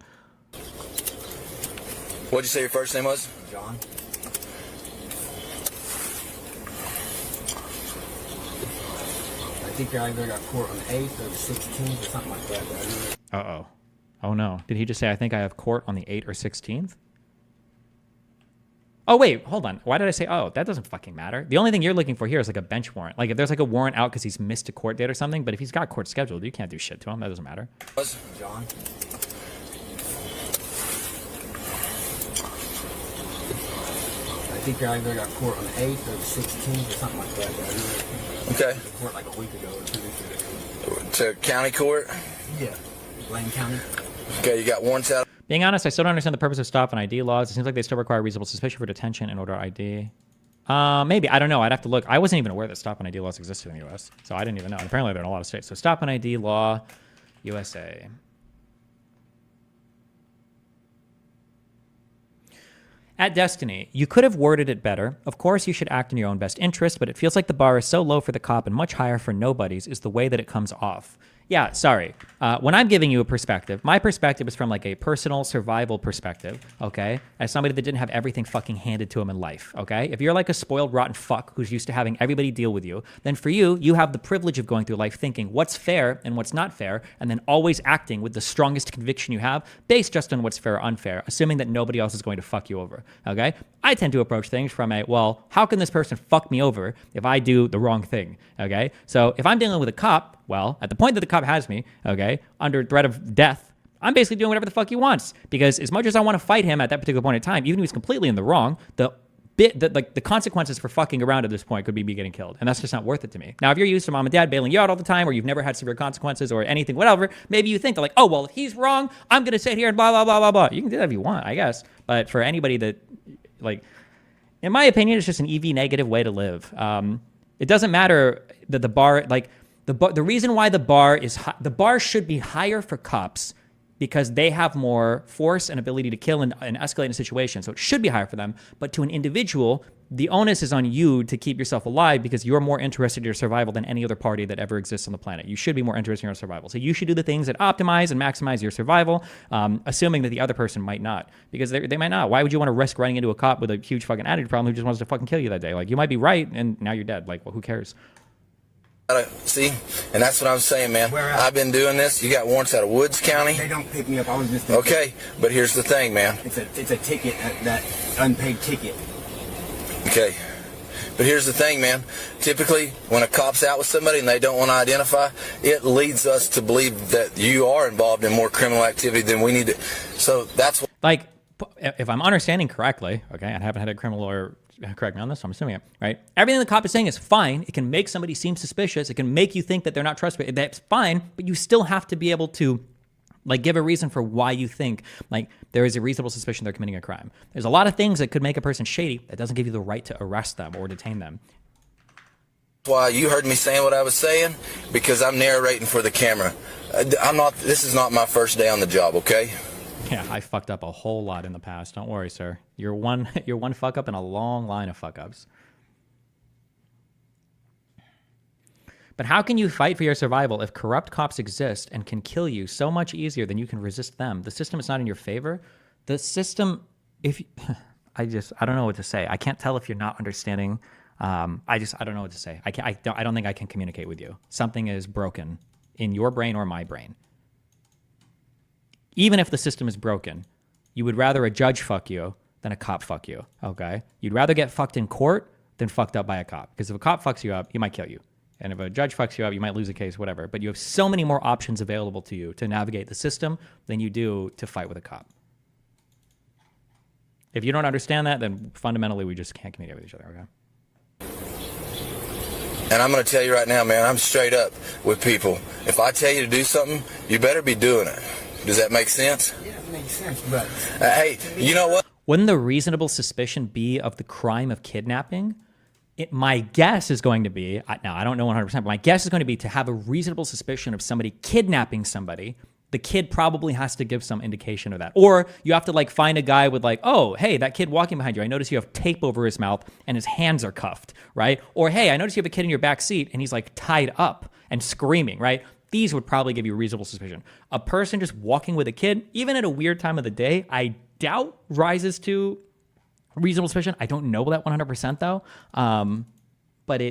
What'd you say your first name was? John. I think I either got court on the 8th or the 16th or something like that. Uh-oh. Oh, no. Did he just say, I think I have court on the 8th or 16th? Oh, wait. Hold on. Why did I say, oh, that doesn't fucking matter? The only thing you're looking for here is like a bench warrant. Like if there's like a warrant out because he's missed a court date or something, but if he's got court scheduled, you can't do shit to him. That doesn't matter. John. I think I either got court on the 8th or the 16th or something like that. Okay. Court like a week ago or 2 weeks ago. To county court? Yeah. Blaine County. Okay, you got warrants out. Being honest, I still don't understand the purpose of stop and ID laws. It seems like they still require reasonable suspicion for detention in order to ID. Maybe. I don't know. I'd have to look. I wasn't even aware that stop and ID laws existed in the U.S., so I didn't even know. And apparently, they're in a lot of states. So stop and ID law, USA. At Destiny, you could have worded it better. Of course, you should act in your own best interest, but it feels like the bar is so low for the cop and much higher for nobodies is the way that it comes off. Yeah, sorry. When I'm giving you a perspective, my perspective is from like a personal survival perspective, okay? As somebody that didn't have everything fucking handed to him in life, okay? If you're like a spoiled, rotten fuck who's used to having everybody deal with you, then for you, you have the privilege of going through life thinking what's fair and what's not fair, and then always acting with the strongest conviction you have based just on what's fair or unfair, assuming that nobody else is going to fuck you over, okay? I tend to approach things from a, well, how can this person fuck me over if I do the wrong thing, okay? So if I'm dealing with a cop, well, at the point that the cop has me, okay, under threat of death, I'm basically doing whatever the fuck he wants. Because as much as I want to fight him at that particular point in time, even if he's completely in the wrong, the consequences for fucking around at this point could be me getting killed. And that's just not worth it to me. Now, if you're used to mom and dad bailing you out all the time, or you've never had severe consequences or anything, whatever, maybe you think that like, oh, well, if he's wrong, I'm going to sit here and blah, blah, blah, blah, blah. You can do that if you want, I guess. But for anybody that, like, in my opinion, it's just an EV negative way to live. It doesn't matter that the bar, like, the reason why the bar should be higher for cops because they have more force and ability to kill and escalate a situation. So it should be higher for them. But to an individual, the onus is on you to keep yourself alive because you're more interested in your survival than any other party that ever exists on the planet. You should be more interested in your survival. So you should do the things that optimize and maximize your survival, assuming that the other person might not. Because they might not. Why would you want to risk running into a cop with a huge fucking attitude problem who just wants to fucking kill you that day? Like, you might be right, and now you're dead. Like, well, who cares? See, and that's what I'm saying, man. Where at? I've been doing this. You got warrants out of Woods County. They don't pick me up. I was just Okay, but here's the thing, man. It's a ticket, that unpaid ticket. Okay, But here's the thing, man. Typically, when a cop's out with somebody and they don't want to identify, it leads us to believe that you are involved in more criminal activity than we need to. So that's what... Like, if I'm understanding correctly, okay, I haven't had a criminal lawyer correct me on this, so I'm assuming it, right? Everything the cop is saying is fine. It can make somebody seem suspicious. It can make you think that they're not trustworthy. That's fine, but you still have to be able to, like, give a reason for why you think, like, there is a reasonable suspicion they're committing a crime. There's a lot of things that could make a person shady that doesn't give you the right to arrest them or detain them. Why you heard me saying what I was saying, because I'm narrating for the camera. This is not my first day on the job, okay? Yeah, I fucked up a whole lot in the past. Don't worry, sir. You're one fuck up in a long line of fuck ups. But how can you fight for your survival if corrupt cops exist and can kill you so much easier than you can resist them? The system is not in your favor. The system, I don't know what to say. I can't tell if you're not understanding. I don't know what to say. I don't think I can communicate with you. Something is broken in your brain or my brain. Even if the system is broken, you would rather a judge fuck you than a cop fuck you, okay? You'd rather get fucked in court than fucked up by a cop. Because if a cop fucks you up, he might kill you. And if a judge fucks you up, you might lose a case, whatever. But you have so many more options available to you to navigate the system than you do to fight with a cop. If you don't understand that, then fundamentally we just can't communicate with each other, okay? And I'm going to tell you right now, man, I'm straight up with people. If I tell you to do something, you better be doing it. Does that make sense? Yeah, it makes sense, but... hey, you know what? Wouldn't the reasonable suspicion be of the crime of kidnapping? My guess is going to be, now I don't know 100%, but my guess is going to be to have a reasonable suspicion of somebody kidnapping somebody. The kid probably has to give some indication of that. Or you have to like find a guy with like, oh, hey, that kid walking behind you, I notice you have tape over his mouth and his hands are cuffed, right? Or hey, I notice you have a kid in your back seat and he's like tied up and screaming, right? These would probably give you reasonable suspicion. A person just walking with a kid, even at a weird time of the day, I doubt rises to reasonable suspicion. I don't know that 100% though. But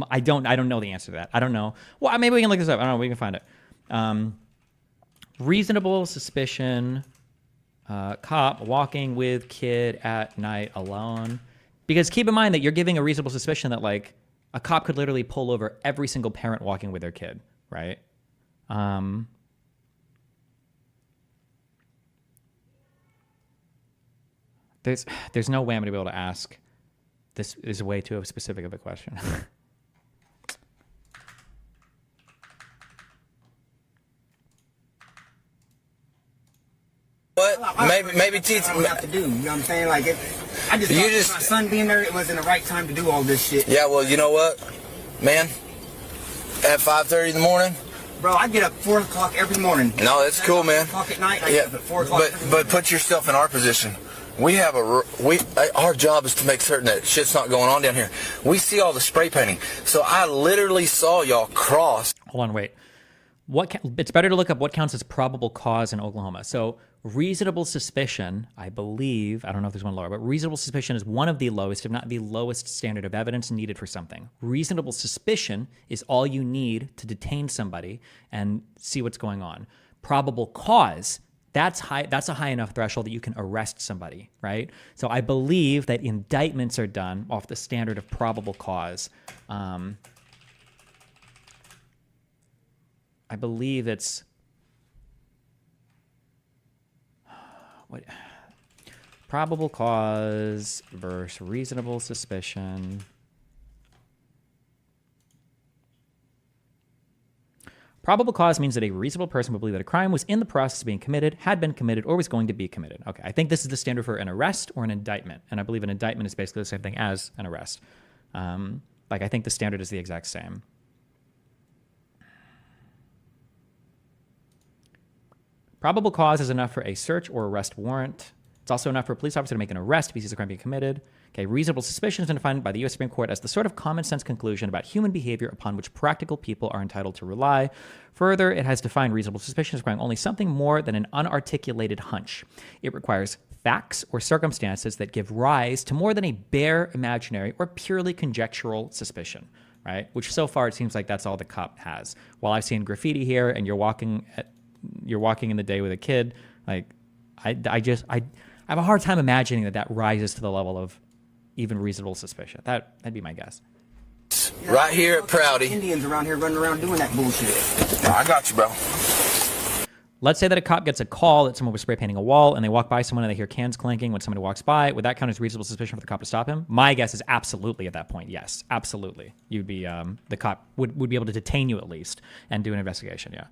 I don't know the answer to that. I don't know. Well, maybe we can look this up. I don't know. We can find it. Reasonable suspicion, cop walking with kid at night alone. Because keep in mind that you're giving a reasonable suspicion that like a cop could literally pull over every single parent walking with their kid, right? There's no way I'm gonna be able to ask. This is way too specific of a question. What? Maybe teach me what to do. You know what I'm saying? Like, I just my son being there, it wasn't the right time to do all this shit. Yeah, well, you know what, man? At 5:30 in the morning. Bro, I get up 4 o'clock every morning. No, that's cool, man. 4 o'clock at night. I get up at 4 o'clock. But put yourself in our position. We have our job is to make certain that shit's not going on down here. We see all the spray painting. So I literally saw y'all cross. Hold on, wait. It's better to look up what counts as probable cause in Oklahoma. So reasonable suspicion, I believe, I don't know if there's one lower, but reasonable suspicion is one of the lowest, if not the lowest standard of evidence needed for something. Reasonable suspicion is all you need to detain somebody and see what's going on. Probable cause, that's a high enough threshold that you can arrest somebody, right? So I believe that indictments are done off the standard of probable cause. I believe it's what probable cause versus reasonable suspicion. Probable cause means that a reasonable person would believe that a crime was in the process of being committed, had been committed, or was going to be committed. Okay, I think this is the standard for an arrest or an indictment, and I believe an indictment is basically the same thing as an arrest. I think the standard is the exact same. Probable cause is enough for a search or arrest warrant. It's also enough for a police officer to make an arrest if he sees a crime being committed. Okay, reasonable suspicion has been defined by the U.S. Supreme Court as the sort of common sense conclusion about human behavior upon which practical people are entitled to rely. Further, it has defined reasonable suspicion as requiring only something more than an unarticulated hunch. It requires facts or circumstances that give rise to more than a bare imaginary or purely conjectural suspicion, right? Which so far it seems like that's all the cop has. While I've seen graffiti here and you're walking in the day with a kid, like I have a hard time imagining that rises to the level of even reasonable suspicion. That'd be my guess. Right here at Prouty. Indians around here running around doing that bullshit. I got you, bro. Let's say that a cop gets a call that someone was spray painting a wall, and they walk by someone and they hear cans clanking when somebody walks by. Would that count as reasonable suspicion for the cop to stop him? My guess is absolutely at that point, yes. Absolutely. You'd be, the cop would be able to detain you at least and do an investigation, yeah.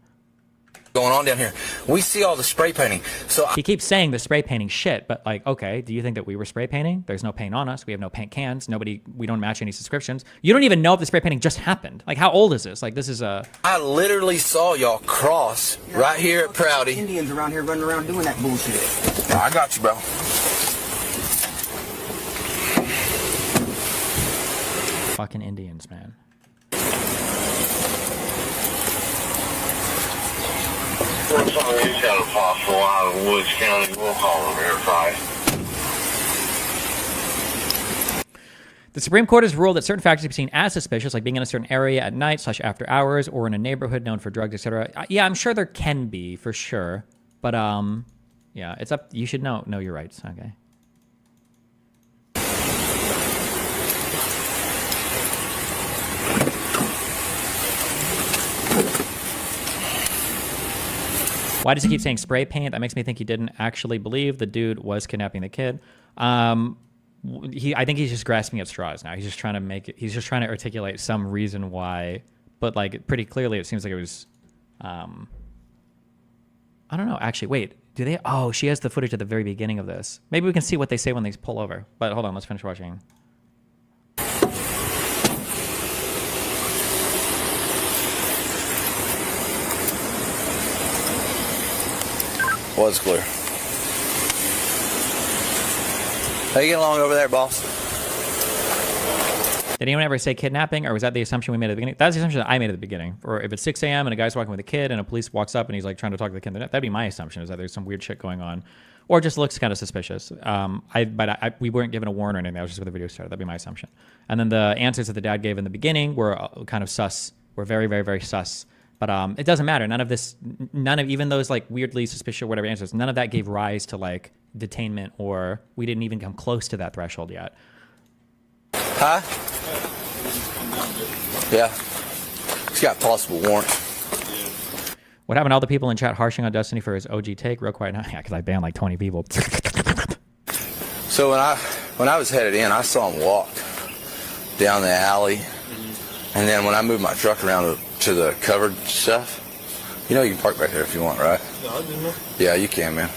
Going on down here. We see all the spray painting. So He keeps saying the spray painting shit, but like, okay, do you think that we were spray painting? There's no paint on us. We have no paint cans. We don't match any subscriptions. You don't even know if the spray painting just happened. Like, how old is this? Like, this is a... I literally saw y'all cross right here at Prouty. Indians around here running around doing that bullshit. I got you, bro. Fucking Indians, man. What's on you got a possible out of Woods County? We'll call them verify. The Supreme Court has ruled that certain factors can be seen as suspicious, like being in a certain area at night / after hours, or in a neighborhood known for drugs, etc. Yeah, I'm sure there can be, for sure. But, yeah, it's up. You should know your rights, okay? Why does he keep saying spray paint? That makes me think he didn't actually believe the dude was kidnapping the kid. I think he's just grasping at straws now. He's just trying to articulate some reason why, but like pretty clearly it seems like it was, I don't know. Actually, wait, do they? Oh, she has the footage at the very beginning of this. Maybe we can see what they say when they pull over. But hold on, let's finish watching. Was clear. How you getting along over there, boss? Did anyone ever say kidnapping, or was that the assumption we made at the beginning? That's the assumption that I made at the beginning. Or if it's 6 a.m. and a guy's walking with a kid and a police walks up and he's like trying to talk to the kid, that'd be my assumption, is that there's some weird shit going on. Or just looks kind of suspicious. We weren't given a warrant or anything. That was just where the video started. That'd be my assumption. And then the answers that the dad gave in the beginning were kind of sus. Were very, very, very sus. But it doesn't matter. None of even those like weirdly suspicious or whatever answers, none of that gave rise to like detainment, or we didn't even come close to that threshold yet. Huh? Yeah. He's got possible warrant. What happened to all the people in chat harshing on Destiny for his OG take? Real quiet now. Yeah, because I banned like 20 people. So when I was headed in, I saw him walk down the alley. And then when I moved my truck around to the covered stuff, you know you can park back there if you want, right? No, I didn't know. Yeah, you can, man.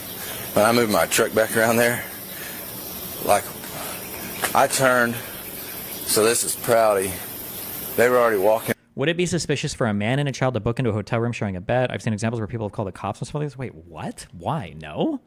When I moved my truck back around there, like, I turned, so this is Prouty. They were already walking. Would it be suspicious for a man and a child to book into a hotel room showing a bed? I've seen examples where people have called the cops and stuff like this. Wait, what? Why? No?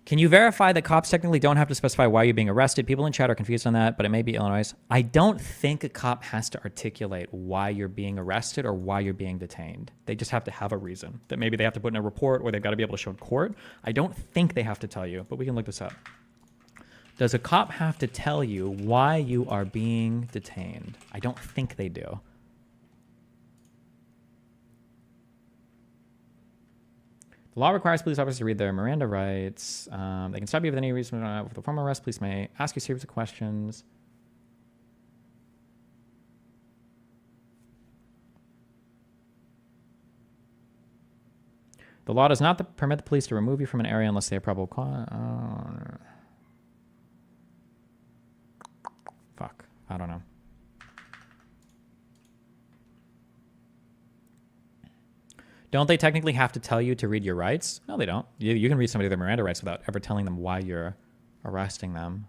Can you verify that cops technically don't have to specify why you're being arrested? People in chat are confused on that, but it may be Illinois. I don't think a cop has to articulate why you're being arrested or why you're being detained. They just have to have a reason that maybe they have to put in a report or they've got to be able to show in court. I don't think they have to tell you, but we can look this up. Does a cop have to tell you why you are being detained? I don't think they do. The law requires police officers to read their Miranda rights. They can stop you with any reason for the formal arrest. Police may ask you a series of questions. The law does not permit the police to remove you from an area unless they have probable cause. Fuck. I don't know. Don't they technically have to tell you to read your rights? No, they don't. You can read somebody their Miranda rights without ever telling them why you're arresting them.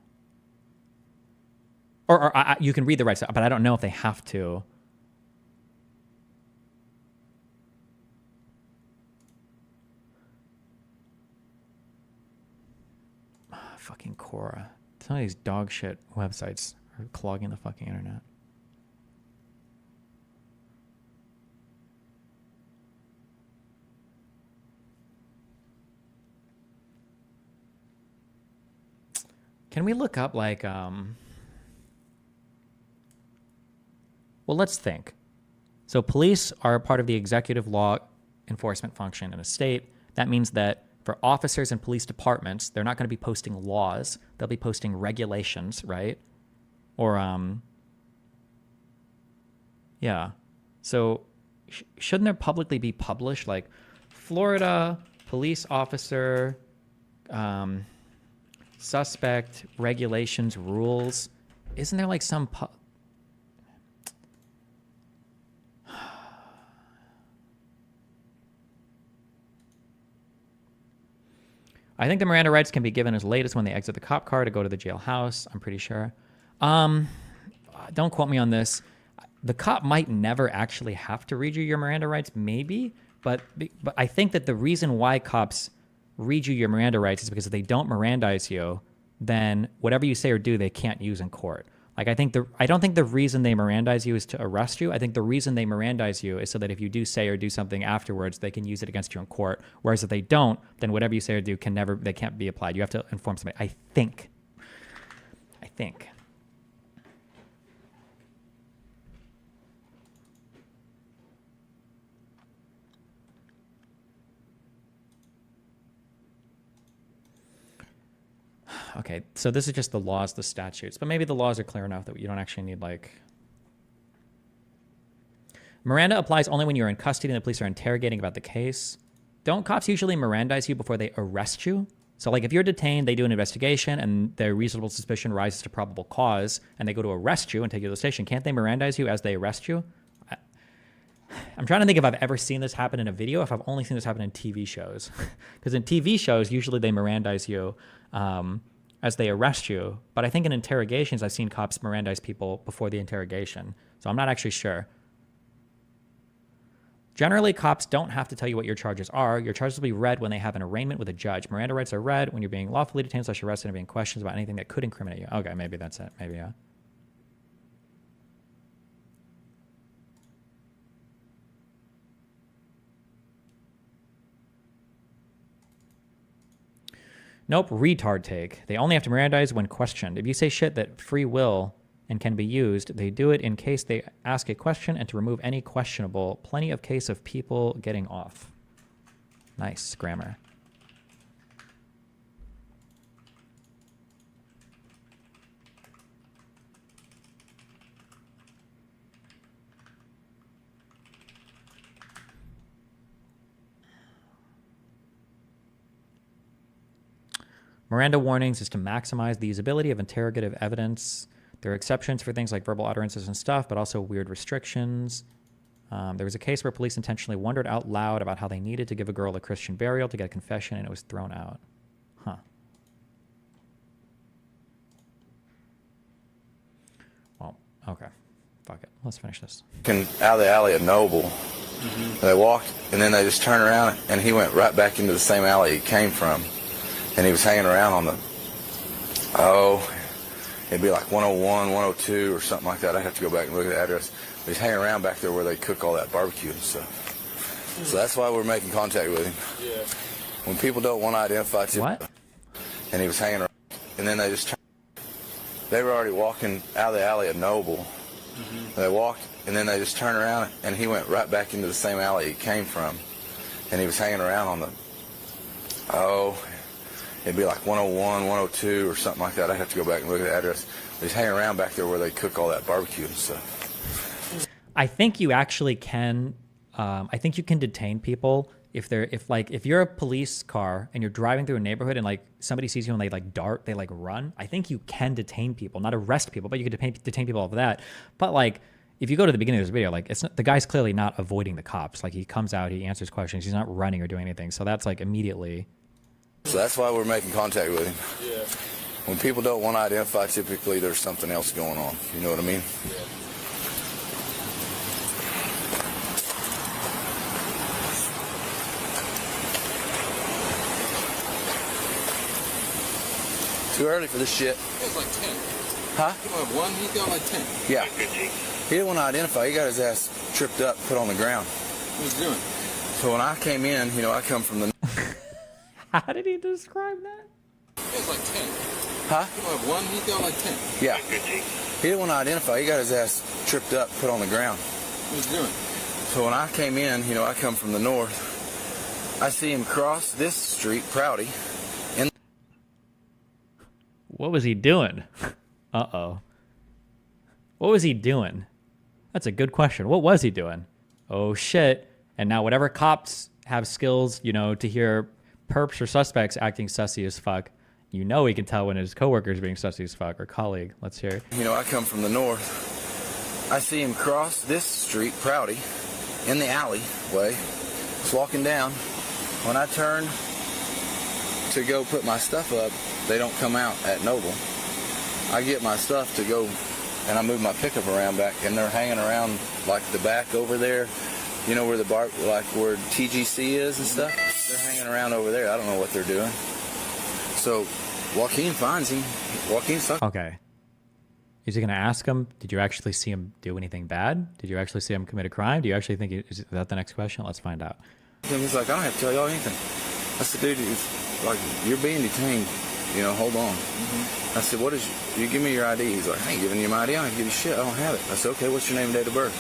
Or you can read the rights, but I don't know if they have to. Fucking Quora. Some of these dog shit websites are clogging the fucking internet. Can we look up like, well, let's think. So police are a part of the executive law enforcement function in a state. That means that For officers in police departments, they're not going to be posting laws. They'll be posting regulations, right? Or, yeah. So shouldn't there publicly be published, like, Florida police officer, suspect, regulations, rules? Isn't there, like, some... I think the Miranda rights can be given as late as when they exit the cop car to go to the jailhouse. I'm pretty sure. Don't quote me on this. The cop might never actually have to read you your Miranda rights, maybe. But I think that the reason why cops read you your Miranda rights is because if they don't Mirandize you, then whatever you say or do, they can't use in court. Like, I don't think the reason they Mirandize you is to arrest you. I think the reason they Mirandize you is so that if you do say or do something afterwards, they can use it against you in court. Whereas if they don't, then whatever you say or do they can't be applied. You have to inform somebody. I think. Okay, so this is just the laws, the statutes, but maybe the laws are clear enough that you don't actually need, like... Miranda applies only when you're in custody and the police are interrogating about the case. Don't cops usually Mirandize you before they arrest you? So, like, if you're detained, they do an investigation and their reasonable suspicion rises to probable cause and they go to arrest you and take you to the station. Can't they Mirandize you as they arrest you? I'm trying to think if I've ever seen this happen in a video, if I've only seen this happen in TV shows. Because in TV shows, usually they Mirandize you as they arrest you. But I think in interrogations, I've seen cops Mirandize people before the interrogation. So I'm not actually sure. Generally, cops don't have to tell you what your charges are. Your charges will be read when they have an arraignment with a judge. Miranda rights are read when you're being lawfully detained / arrested and being questioned about anything that could incriminate you. Okay, maybe that's it. Maybe, yeah. Nope, retard take. They only have to Mirandize when questioned. If you say shit that free will and can be used, they do it in case they ask a question and to remove any questionable. Plenty of case of people getting off. Nice grammar. Miranda warnings is to maximize the usability of interrogative evidence. There are exceptions for things like verbal utterances and stuff, but also weird restrictions. There was a case where police intentionally wondered out loud about how they needed to give a girl a Christian burial to get a confession, and it was thrown out. Huh. Well, okay. Fuck it. Let's finish this. Out of the alley at Noble. They walked, and then they just turned around, and he went right back into the same alley he came from. And he was hanging around on the, it'd be like 101, 102 or something like that. I'd have to go back and look at the address. But he's hanging around back there where they cook all that barbecue and stuff. So that's why we're making contact with him. Yeah. When people don't want to identify you. What? And he was hanging around. And then they were already walking out of the alley at Noble. They walked, and then they just turned around, and he went right back into the same alley he came from. And he was hanging around on the, it'd be like 101, 102 or something like that. I'd have to go back and look at the address. But he's hanging around back there where they cook all that barbecue and stuff. I think you actually can. I think you can detain people if you're a police car and you're driving through a neighborhood and like somebody sees you and they run. I think you can detain people, not arrest people, but you can detain people over that. But like, if you go to the beginning of this video, like the guy's clearly not avoiding the cops. Like he comes out, he answers questions, he's not running or doing anything. So that's like immediately. So that's why we're making contact with him. Yeah. When people don't want to identify, typically there's something else going on. You know what I mean? Yeah. Too early for this shit. It's like 10. Huh? You have one, he's got like 10. Yeah. He didn't want to identify. He got his ass tripped up, put on the ground. What was he doing? So when I came in, I come from the... How did he describe that? It's like 10. Huh? You have one, he's got like 10. Yeah. He didn't want to identify. He got his ass tripped up, put on the ground. What was he doing? So when I came in, I come from the north. I see him cross this street, Prouty, and What was he doing? Uh-oh. What was he doing? That's a good question. What was he doing? Oh, shit. And now whatever cops have skills, you know, to hear perps or suspects acting sussy as fuck, you know he can tell when his coworker's being sussy as fuck or colleague. Let's hear it. you know, I come from the north. I see him cross this street, Prouty, in the alleyway. He's walking down. When I turn to go put my stuff up, they don't come out at Noble. I get my stuff to go, and I move my pickup around back, and they're hanging around like the back over there. You know where the bar, like where TGC is and stuff? They're hanging around over there. I don't know what they're doing. So Joaquin finds him. Joaquin's talking. Okay. Is he going to ask him, did you actually see him do anything bad? Did you actually see him commit a crime? Do you actually think, is that the next question? Let's find out. And he's like, I don't have to tell y'all anything. I said, dude, it's like, you're being detained. You know, hold on. I said, what is, you give me your ID. He's like, I ain't giving you my ID. I don't have to give you shit. I don't have it. I said, okay, what's your name and date of birth?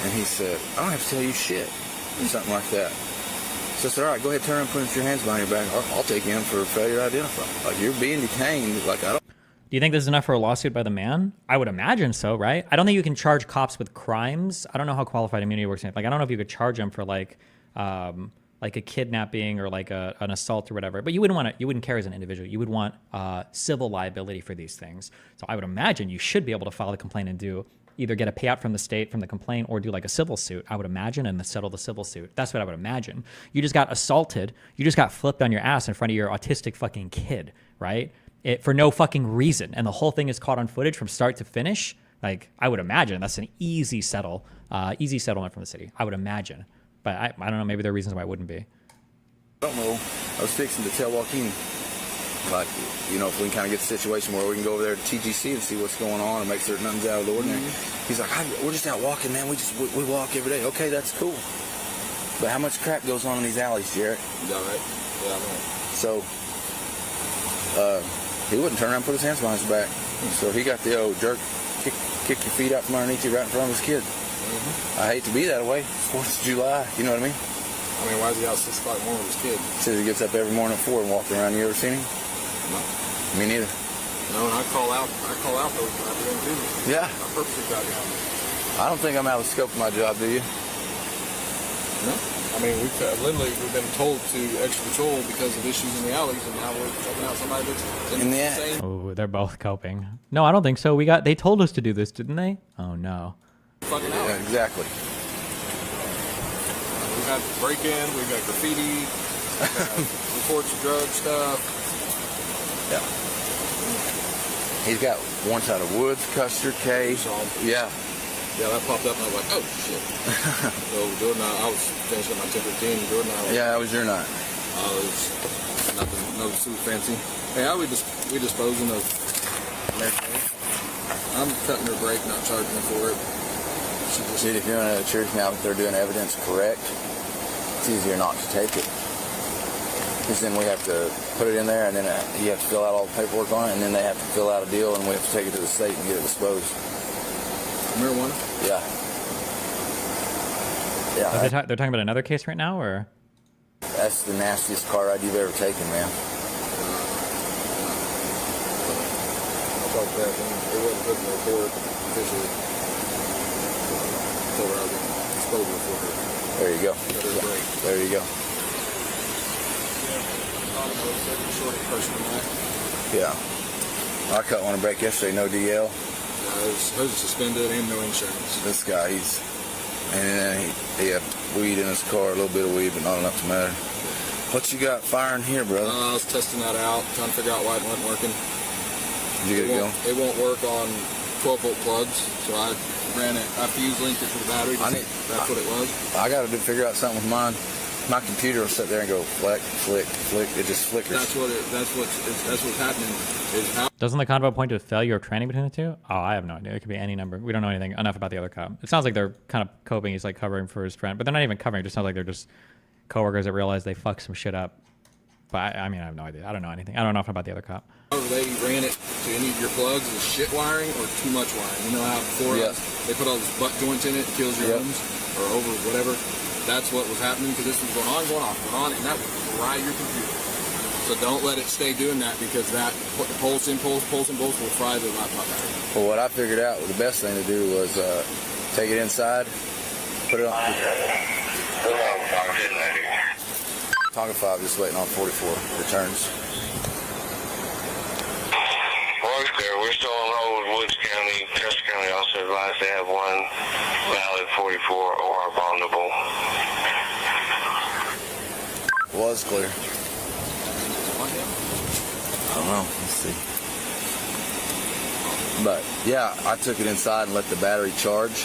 And he said, I don't have to tell you shit. Or something like that. So I said, all right, go ahead, turn and put your hands behind your back. I'll take you in for failure to identify. Like, you're being detained. Like, I don't. Do you think this is enough for a lawsuit by the man? I would imagine so, right? I don't think you can charge cops with crimes. I don't know how qualified immunity works. Like, I don't know if you could charge them for like a kidnapping or like an assault or whatever. But you wouldn't care as an individual. You would want civil liability for these things. So I would imagine you should be able to file a complaint and do either get a payout from the state from the complaint or do like a civil suit. I would imagine and then settle the civil suit. That's what I would imagine. You just got assaulted. You just got flipped on your ass in front of your autistic fucking kid, right? For no fucking reason, and the whole thing is caught on footage from start to finish. Like, I would imagine that's an easy settlement from the city. I would imagine, but I don't know. Maybe there are reasons why it wouldn't be. I don't know. I was fixing to tell Joaquin, like, you know, if we can kind of get the situation where we can go over there to TGC and see what's going on and make certain nothing's out of the ordinary. He's like, we're just out walking, man. We walk every day. Okay, that's cool. But how much crap goes on in these alleys, Jarrett? Yeah, right. Yeah, I know. So, he wouldn't turn around and put his hands behind his back. So he got the old jerk, kick your feet out from underneath you right in front of his kid. I hate to be that way. It's 4th of July, you know what I mean? I mean, why is he out 6 o'clock in the morning with his kid? Says he gets up every morning at 4 and walks around. You ever seen him? No. Me neither. No, and I call out those when I do them too. Yeah. I purposely got down. I don't think I'm out of the scope of my job, do you? No. I mean, we've been told to extra patrol because of issues in the alleys, and now we're checking out somebody that's in the same. Oh, they're both coping. No, I don't think so. They told us to do this, didn't they? Oh no. Fucking alley. Yeah, exactly. We've had break-in, we've got graffiti, reports of drug stuff. Yeah. He's got one side of Woods, Custer, Case. Yeah. Yeah, that popped up and I was like, oh shit. So Jordan and I was finishing my 10:15. Jordan and I Yeah, that was your night. was nothing, no super fancy. Hey, how we disposing of I'm cutting her brake, not charging her for it. Dude, if you're in a church now that they're doing evidence correct, it's easier not to take it. Because then we have to put it in there, and then you have to fill out all the paperwork on it, and then they have to fill out a deal, and we have to take it to the state and get it disposed. Marijuana? Yeah. Yeah. They're talking about another case right now, or? That's the nastiest car ride you've ever taken, man. I'll talk that when it wasn't put in the report officially. Told her I was going to dispose of it for her. There you go. Cut her brake. There you go. Short person on that. Yeah. I cut one brake yesterday, no DL. Hers is suspended and no insurance. This guy, he had weed in his car, a little bit of weed, but not enough to matter. What you got firing here, brother? I was testing that out, trying to figure out why it wasn't working. Did you get it going? It won't work on 12-volt plugs, so I ran it. I fuse linked it to the battery. That's what it was. I got to figure out something with mine. My computer will sit there and go flick, flick, flick. It just flickers. That's what's happening. Is how Doesn't the convo point to failure of training between the two? Oh, I have no idea. It could be any number. We don't know anything enough about the other cop. It sounds like they're kind of coping. He's like covering for his friend, but they're not even covering. It just sounds like they're just coworkers that realize they fucked some shit up. But I mean, I have no idea. I don't know anything. I don't know nothing about the other cop. They ran it to any of your plugs as shit wiring or too much wiring. You know how before they put all those butt joints in it, kills your ohms or over whatever. That's what was happening because this was going on, and that would fry your computer. So don't let it stay doing that because that pulse will fry the laptop battery. Well, what I figured out, the best thing to do was take it inside, put it on. Tonga 5 just waiting on 44 returns. Right there, we're still on hold with Woods County. Custer County also advised they have one valid 44 or bondable. Was clear. I don't know. Let's see. But yeah, I took it inside and let the battery charge,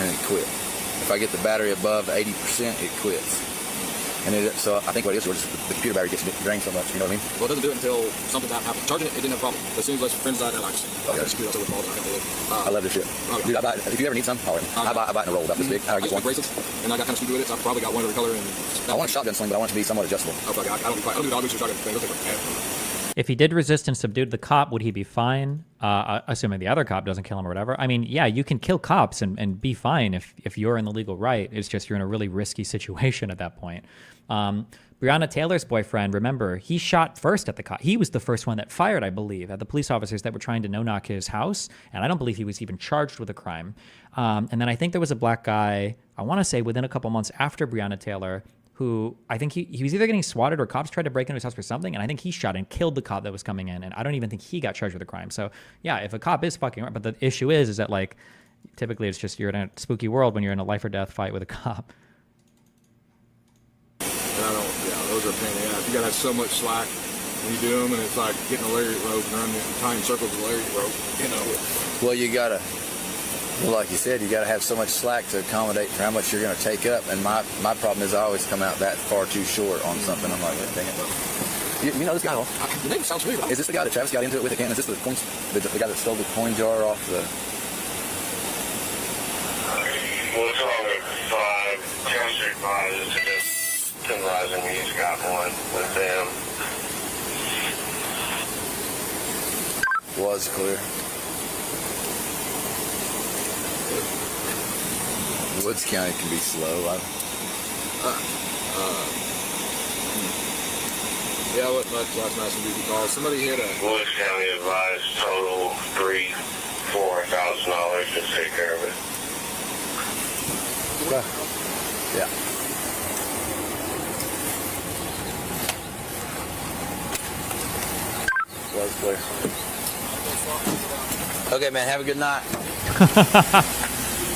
and it quit. If I get the battery above 80%, it quits. And so I think what it is, the computer battery gets drained so much, you know what I mean? Well, it doesn't do it until something happens. Charging it didn't have a problem. As soon as my friends died, I just screwed it with all the I love this shit. Dude, I buy it. If you ever need some, holler at me. I buy it in a roll about this big. I get one. Bracelets, and I got kind of stupid with it, so I probably got one every color. And I want a shotgun sling, but I want it to be somewhat adjustable. Okay, I don't do dog boots or shotgun thing. It'll take like If he did resist and subdued the cop, would he be fine? Assuming the other cop doesn't kill him or whatever. I mean, yeah, you can kill cops and be fine if you're in the legal right. It's just you're in a really risky situation at that point. Breonna Taylor's boyfriend, remember, he shot first at the cop. He was the first one that fired, I believe, at the police officers that were trying to no-knock his house. And I don't believe he was even charged with a crime. And then I think there was a black guy, I want to say within a couple months after Breonna Taylor, who I think he was either getting swatted or cops tried to break into his house for something, and I think he shot and killed the cop that was coming in, and I don't even think he got charged with a crime. So yeah, if a cop is fucking right, but the issue is that like typically it's just you're in a spooky world when you're in a life or death fight with a cop. Those are a pain in the ass. You gotta have so much slack when you do them, and it's like getting a lariat rope and running tying circles with a lariat rope, you know. Well, you gotta, well, like you said, you gotta have so much slack to accommodate for how much you're gonna take up. And my problem is I always come out that far too short on something. I'm like, dang it. You know this guy? The name sounds familiar. Is this the guy that Travis got into it with again? Is this the guy that stole the coin jar off the? What's wrong with 5? Chemistry 5 is just advising he's got one with them. Was clear. Woods County can be slow. Yeah, what much last night some people called. Somebody hit a Woods County advised total $3,000-$4,000 to take care of it. Yeah. Was clear. Okay, man. Have a good night.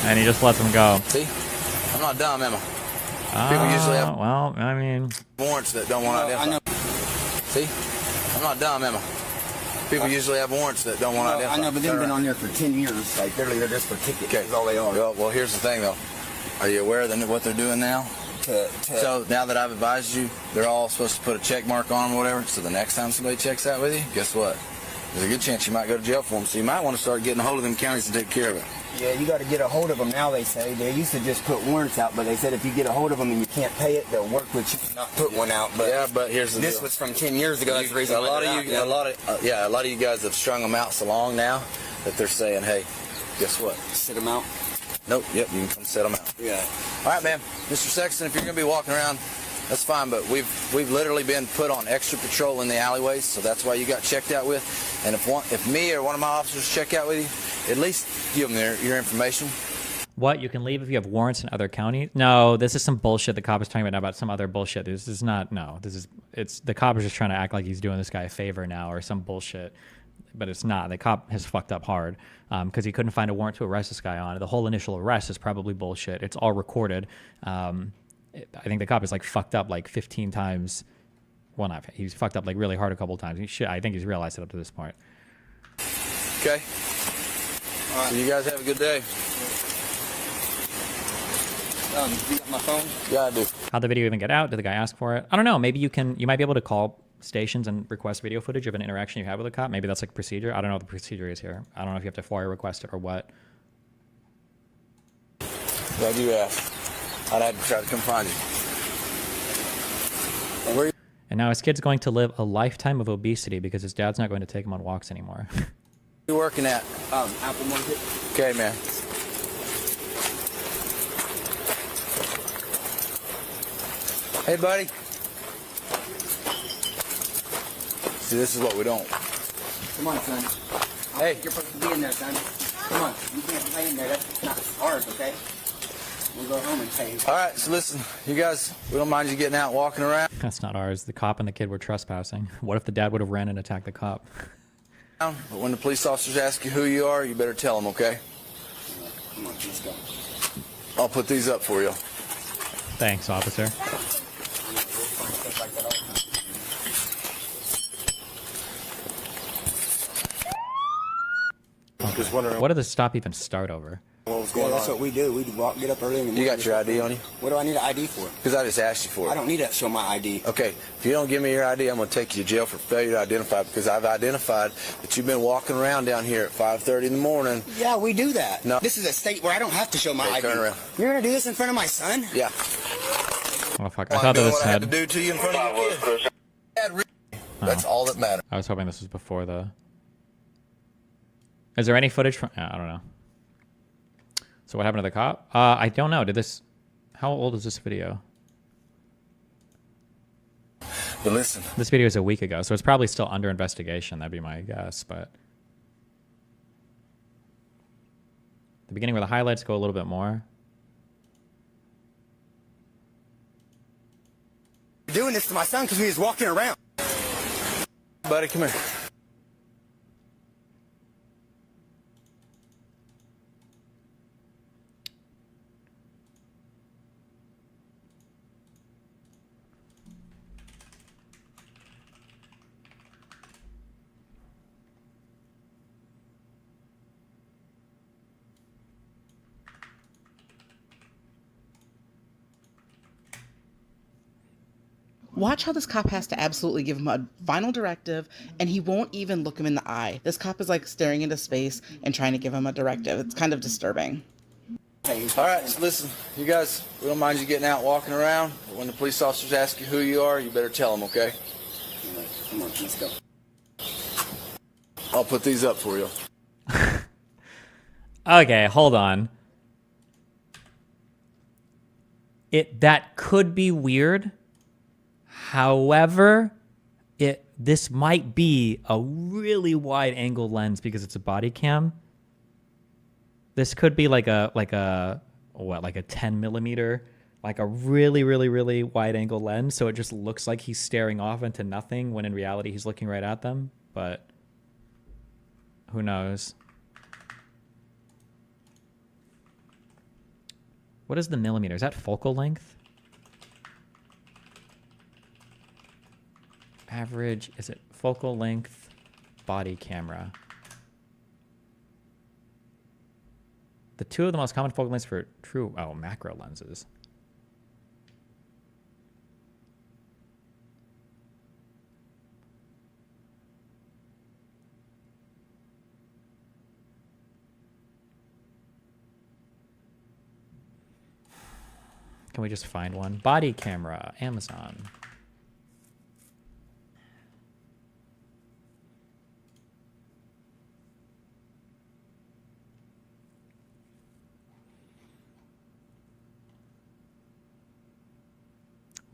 And he just lets him go. See, I'm not dumb, am I? People usually have well, I mean, warrants that don't want to identify. See, I'm not dumb, am I? People usually have warrants that don't want to identify. I know, but they've been on there for 10 years. Like, they're just for tickets. Okay. That's all they are. Well, here's the thing, though. Are you aware of what they're doing now? So now that I've advised you, they're all supposed to put a check mark on them or whatever. So the next time somebody checks out with you, guess what? There's a good chance you might go to jail for them. So you might want to start getting a hold of them counties to take care of it. Yeah, you got to get a hold of them now, they say. They used to just put warrants out, but they said if you get a hold of them and you can't pay it, they'll work with you to not put one out. But yeah, but here's the deal. This was from 10 years ago. That's the reason a lot of you guys have strung them out so long now that they're saying, hey, guess what? Sit them out. Nope. Yep. You can come set them out. Yeah. All right, man. Mr. Sexton, if you're gonna be walking around, that's fine. But we've literally been put on extra patrol in the alleyways, so that's why you got checked out with. And if me or one of my officers check out with you, at least give them your information. What, you can leave if you have warrants in other counties? No, this is some bullshit the cop is talking about some other bullshit. This is not, no, it's the cop is just trying to act like he's doing this guy a favor now or some bullshit. But it's not. The cop has fucked up hard because he couldn't find a warrant to arrest this guy on. The whole initial arrest is probably bullshit. It's all recorded. I think the cop is like fucked up like 15 times. Well, not, he's fucked up like really hard a couple times. I think he's realized it up to this point. Okay. All right. So you guys have a good day. You got my phone? Yeah, I do. How'd the video even get out? Did the guy ask for it? I don't know. Maybe you might be able to call stations and request video footage of an interaction you have with a cop. Maybe that's like a procedure. I don't know what the procedure is here. I don't know if you have to FOIA request it or what. Glad you asked. I'd have to try to come find you. Where And now his kid's going to live a lifetime of obesity because his dad's not going to take him on walks anymore. You working at? Apple Market. Okay, man. Hey, buddy. See, this is what we don't. Come on, son. Hey. You're supposed to be in there, son. Come on. You can't play in there. That's not ours, okay? We'll go home and pay. All right, so listen, you guys, we don't mind you getting out, walking around. That's not ours. The cop and the kid were trespassing. What if the dad would have ran and attacked the cop? But when the police officers ask you who you are, you better tell them, okay? Come on, let's go. I'll put these up for you. Thanks, officer. Just wondering What did the stop even start over? what was Yeah, going that's on. what we do. We get up early in the morning. You got your ID on you? What do I need an ID for? Because I just asked you for it. I don't need to show my ID. Okay, if you don't give me your ID, I'm going to take you to jail for failure to identify because I've identified that you've been walking around down here at 5:30 in the morning. Yeah, we do that. No. This is a state where I don't have to show my Hey, ID. turn around. You're going to do this in front of my son? Yeah. Oh, fuck. I I'm thought that doing this what I had to had... do to you in front of your kid. Dad, really. That's all that matters. I was hoping this was before the... Is there any footage from... I don't know. So what happened to the cop? I don't know. Did this... How old is this video? But listen, This video is a week ago, so it's probably still under investigation. That'd be my guess, but... The beginning where the highlights go a little bit more. You're doing this to my son because he was walking around. buddy, come here. Watch how this cop has to absolutely give him a final directive, and he won't even look him in the eye. This cop is like staring into space and trying to give him a directive. It's kind of disturbing. All right, so listen, you guys, we don't mind you getting out, walking around. But when the police officers ask you who you are, you better tell them, okay? Come on, let's go. I'll put these up for you. Okay, hold on. That could be weird. However, this might be a really wide angle lens because it's a body cam. This could be like a 10 millimeter, like a really, really, really wide angle lens. So it just looks like he's staring off into nothing when in reality he's looking right at them. But who knows? What is the millimeter? Is that focal length? Average, is it focal length body camera? The two of the most common focal lengths for true, macro lenses. Can we just find one? Body camera, Amazon.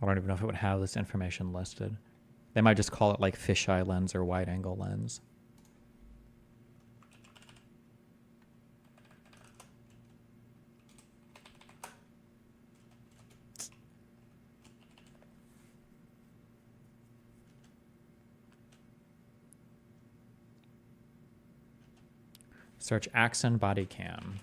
I don't even know if it would have this information listed. They might just call it like fisheye lens or wide angle lens. Search Axon body cam.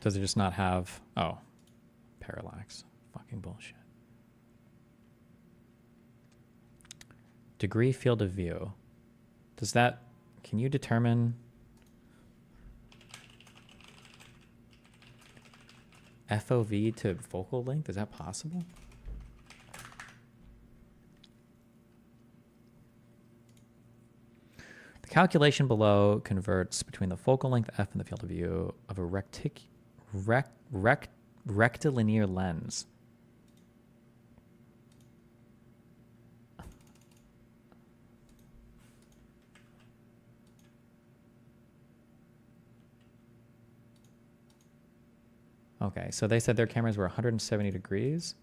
Does it just not have, parallax. Fucking bullshit. Degree field of view. Does that... Can you determine... FOV to focal length? Is that possible? The calculation below converts between the focal length f and the field of view of a rectilinear lens. Okay, so they said their cameras were 170 degrees.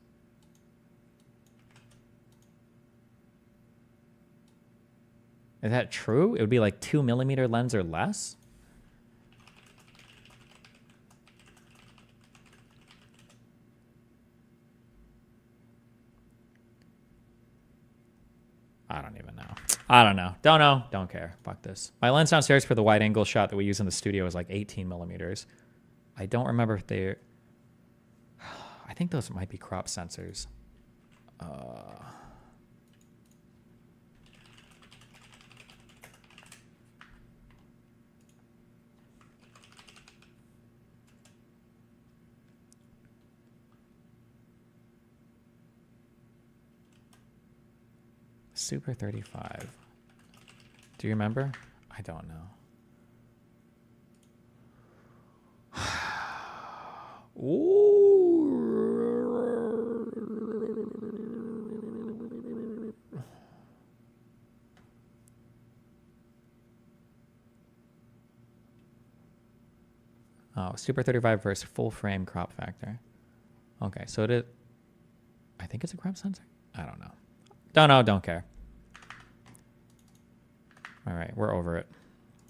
Is that true? It would be like 2 millimeter lens or less? I don't even know. I don't know. Don't know. Don't care. Fuck this. My lens downstairs for the wide angle shot that we use in the studio is like 18 millimeters. I don't remember if they're... I think those might be crop sensors. Super 35. Do you remember? I don't know. Oh, Super 35 versus full frame crop factor. Okay, so I think it's a crop sensor? I don't know. Don't know, don't care. All right, we're over it.